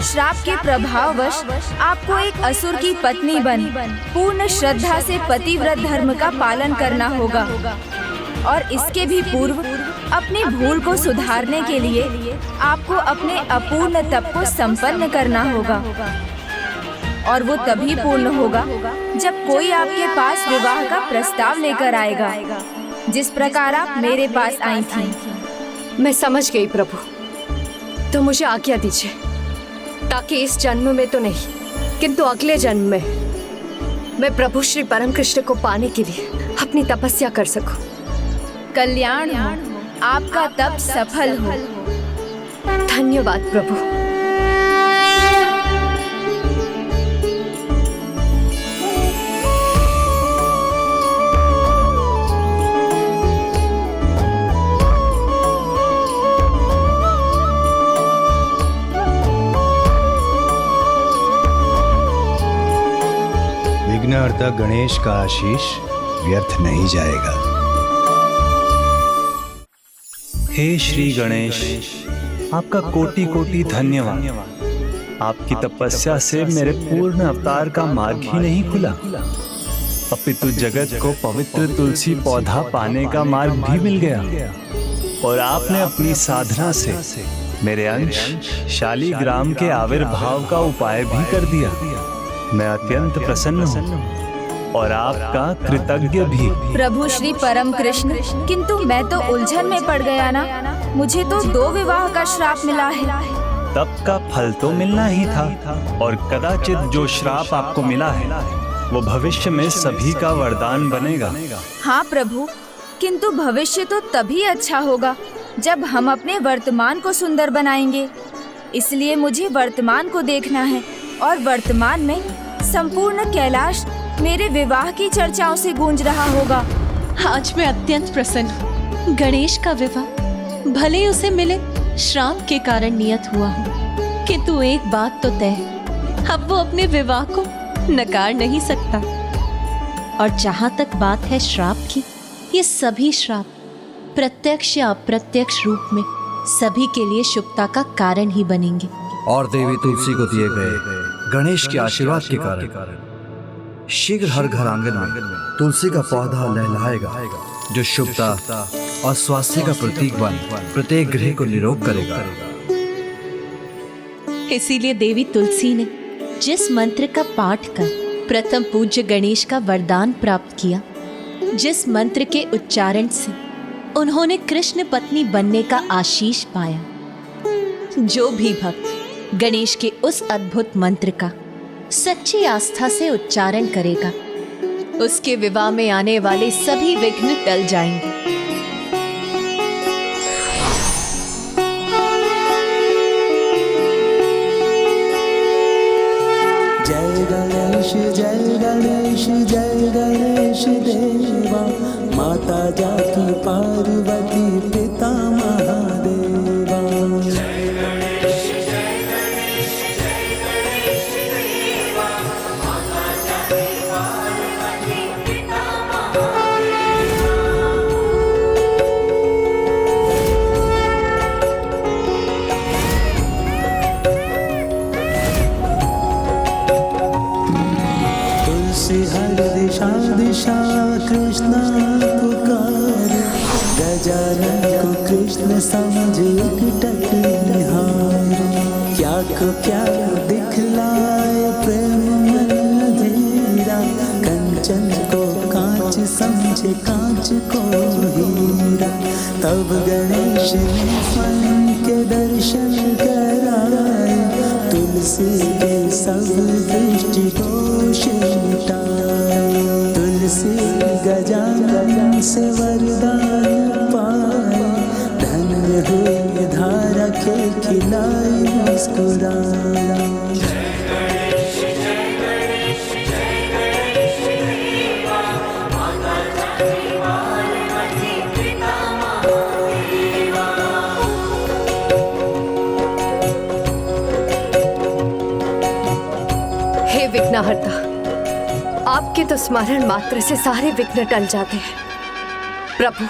श्राप के प्रभाववश आपको एक असुर की पत्नी बन पूर्ण श्रद्धा से पतिव्रत धर्म का पालन करना होगा। और इसके भी पूर्व अपनी भूल को सुधारने के लिए आपको अपने अपूर्ण तप को संपन्न करना होगा। और वो तभी पूर्ण होगा जब कोई आपके पास विवाह का प्रस्ताव लेकर आएगा, जिस प्रकार आप मेरे पास आई थी। मैं समझ गई प्रभु, तो मुझे आज्ञा दीजिए, ताकि इस जन्म में तो नहीं किंतु अगले जन्म में मैं प्रभु श्री परम कृष्ण को पाने के लिए अपनी तपस्या कर सकूं। कल्याण हो, आपका तप सफल हो। धन्यवाद प्रभु। विघ्नहर्ता गणेश का आशीष व्यर्थ नहीं जाएगा। हे श्री गणेश, आपका कोटि कोटि धन्यवाद। आपकी तपस्या से मेरे पूर्ण अवतार का मार्ग ही नहीं खुला, अपितु जगत को पवित्र तुलसी पौधा पाने का मार्ग भी मिल गया। और आपने अपनी साधना से मेरे अंश शालीग्राम के आविर्भाव का उपाय भी कर दिया। मैं अत्यंत प्रसन्न हूँ और आपका कृतज्ञ भी। प्रभु श्री परम कृष्ण, किंतु मैं तो उलझन में पड़ गया ना। मुझे तो 2 विवाह का श्राप मिला है। तप का फल तो मिलना ही था, और कदाचित जो श्राप आपको मिला है वो भविष्य में सभी का वरदान बनेगा। हाँ प्रभु, किंतु भविष्य तो तभी अच्छा होगा जब हम अपने वर्तमान को सुंदर बनाएंगे। इसलिए मुझे वर्तमान को देखना है और वर्तमान में संपूर्ण कैलाश मेरे विवाह की चर्चाओं से गूंज रहा होगा। आज मैं अत्यंत प्रसन्न हूँ। गणेश का विवाह भले ही उसे मिले श्राप के कारण नियत हुआ हो, किंतु एक बात तो तय है, अब वो अपने विवाह को नकार नहीं सकता। और जहाँ तक बात है श्राप की, ये सभी श्राप प्रत्यक्ष या अप्रत्यक्ष रूप में सभी के लिए शुभता का कारण ही बनेंगे। और देवी तुलसी को दिए गए गणेश के आशीर्वाद के कारण शीघ्र हर घर आंगन में तुलसी का पौधा लहलहाएगा, जो शुभता और स्वास्थ्य का प्रतीक बन प्रत्येक गृह को निरोग करेगा। इसीलिए देवी तुलसी ने जिस मंत्र का पाठ कर प्रथम पूज्य गणेश का वरदान प्राप्त किया, जिस मंत्र के उच्चारण से उन्होंने कृष्ण पत्नी बनने का आशीष पाया, जो भी भक्त गणेश के उस अद्भुत मंत्र का सच्ची आस्था से उच्चारण करेगा, उसके विवाह में आने वाले सभी विघ्न टल जाएंगे। जय गणेश जय गणेश जय गणेश देवा, माता जाकी पार्वती पिता महादेवा। जय गणेश जय गणेश जय गणेश देवा, माता जाकी पार्वती पिता तुलसी हर दिशा दिशा कृष्णा पुकार, गजानन को कृष्ण समझ एकटक निहार। क्या को क्या दिखलाए प्रेम मन धीरा, कंचन को कांच समझे कांच को हीरा। तब गणेश ने स्वयं के दर्शन कराए, तुलसी के सब दृष्टि दोष मिटाए। तुलसी गजानन से वरदान पाए, धन्य हुई धारा के खिलाई मुस्कुराए। हे विघ्नहर्ता, आपके तो स्मरण मात्र से सारे विघ्न टल जाते हैं। प्रभु,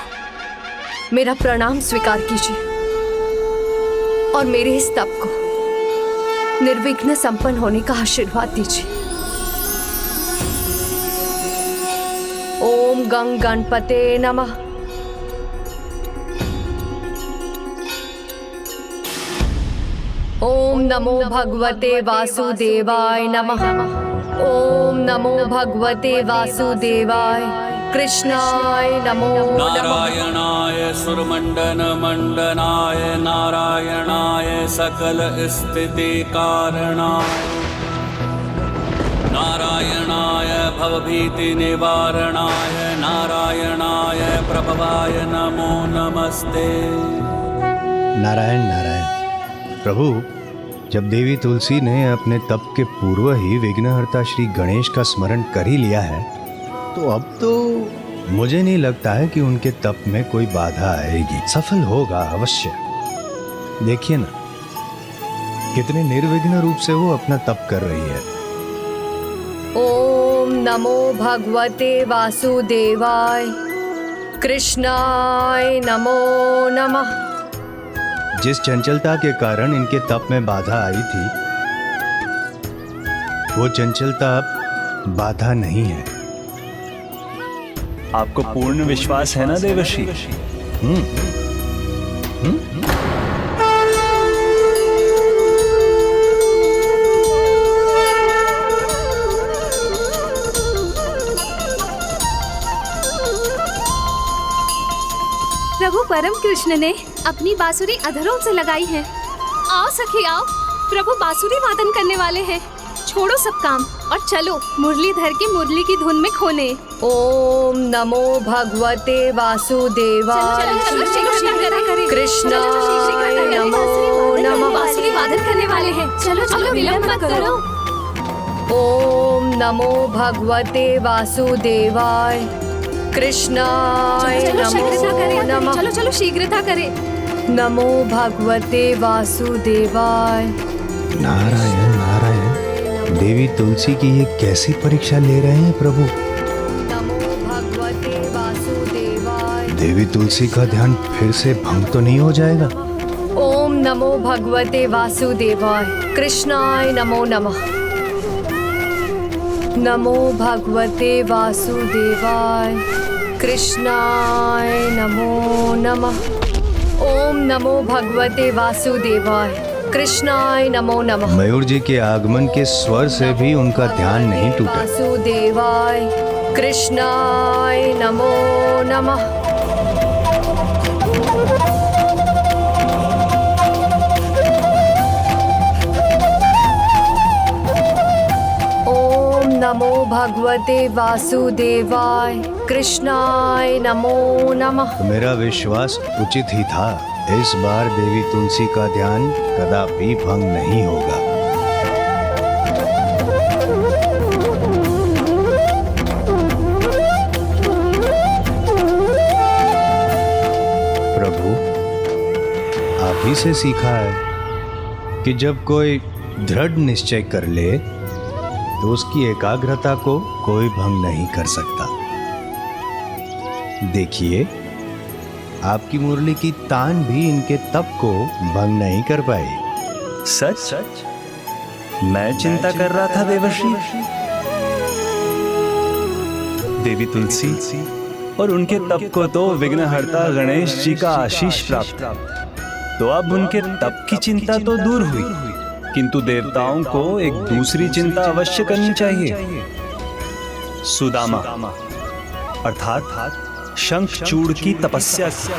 मेरा प्रणाम स्वीकार कीजिए और मेरे इस तप को निर्विघ्न संपन्न होने का आशीर्वाद दीजिए। ओम गं गणपते नमः। ओम नमो भगवते वासुदेवाय नमः। ओम नमो भगवते वासुदेवाय। कृष्णाय नमो नारायणाय सुरमंडन मंडनाय, नारायणाय सकल स्थिति कारणाय, नारायणाय भवभीति निवारणाय, नारायणाय प्रभवाय नमो नमस्ते। नारायण नारायण। प्रभु, जब देवी तुलसी ने अपने तप के पूर्व ही विघ्नहर्ता श्री गणेश का स्मरण कर ही लिया है, तो अब तो मुझे नहीं लगता है कि उनके तप में कोई बाधा आएगी। सफल होगा अवश्य। देखिए ना, कितने निर्विघ्न रूप से वो अपना तप कर रही है। ओम नमो भगवते वासुदेवाय। कृष्णाय नमो नमः। जिस चंचलता के कारण इनके तप में बाधा आई थी, वो चंचलता अब बाधा नहीं है। आपको पूर्ण विश्वास है ना देवर्षि? प्रभु परम कृष्ण ने अपनी बांसुरी अधरों से लगाई है। आओ सखी आओ, प्रभु बांसुरी वादन करने वाले हैं। छोड़ो सब काम और चलो मुरलीधर की मुरली की धुन में खोने। ओम नमो भगवते वासुदेवाय। कृष्णाय नमो नमः। बांसुरी वादन करने वाले हैं। चलो चलो विलंब मत करो। ओम नमो भगवते वासुदेवाय कृष्णाय नमो नमः। चलो चलो शीघ्रता करें। नमो भगवते वासुदेवाय। नारायण नारायण, देवी तुलसी की ये कैसी परीक्षा ले रहे हैं प्रभु। नमो भगवते वासुदेवाय। देवी तुलसी का ध्यान फिर से भंग तो नहीं हो जाएगा। ओम नमो भगवते वासुदेवाय कृष्णाय नमो नमः। नमो भगवते वासुदेवाय कृष्णाय नमो नमः। ओम नमो भगवते वासुदेवाय कृष्णाय नमो नमः। मयूर जी के आगमन के स्वर से भी उनका ध्यान नहीं टूटा। वासुदेवाय कृष्णाय नमो नमः। ओम नमो भगवते वासुदेवाय कृष्णाय नमो नमः। मेरा विश्वास उचित ही था। इस बार देवी तुलसी का ध्यान कदापि भंग नहीं होगा। प्रभु, आप ही से सीखा है कि जब कोई दृढ़ निश्चय कर ले तो उसकी एकाग्रता को कोई भंग नहीं कर सकता। देखिए, आपकी मुरली की तान भी इनके तप को भंग नहीं कर पाई। सच सच मैं चिंता कर रहा था देवर्षि। देवी तुलसी और उनके तप को तो विघ्नहर्ता गणेश जी का आशीष प्राप्त, तो अब उनके तप की चिंता तो दूर हुई, किंतु देवताओं को एक दूसरी चिंता अवश्य करनी चाहिए। सुदामा अर्थात शंखचूड़ की तपस्या की।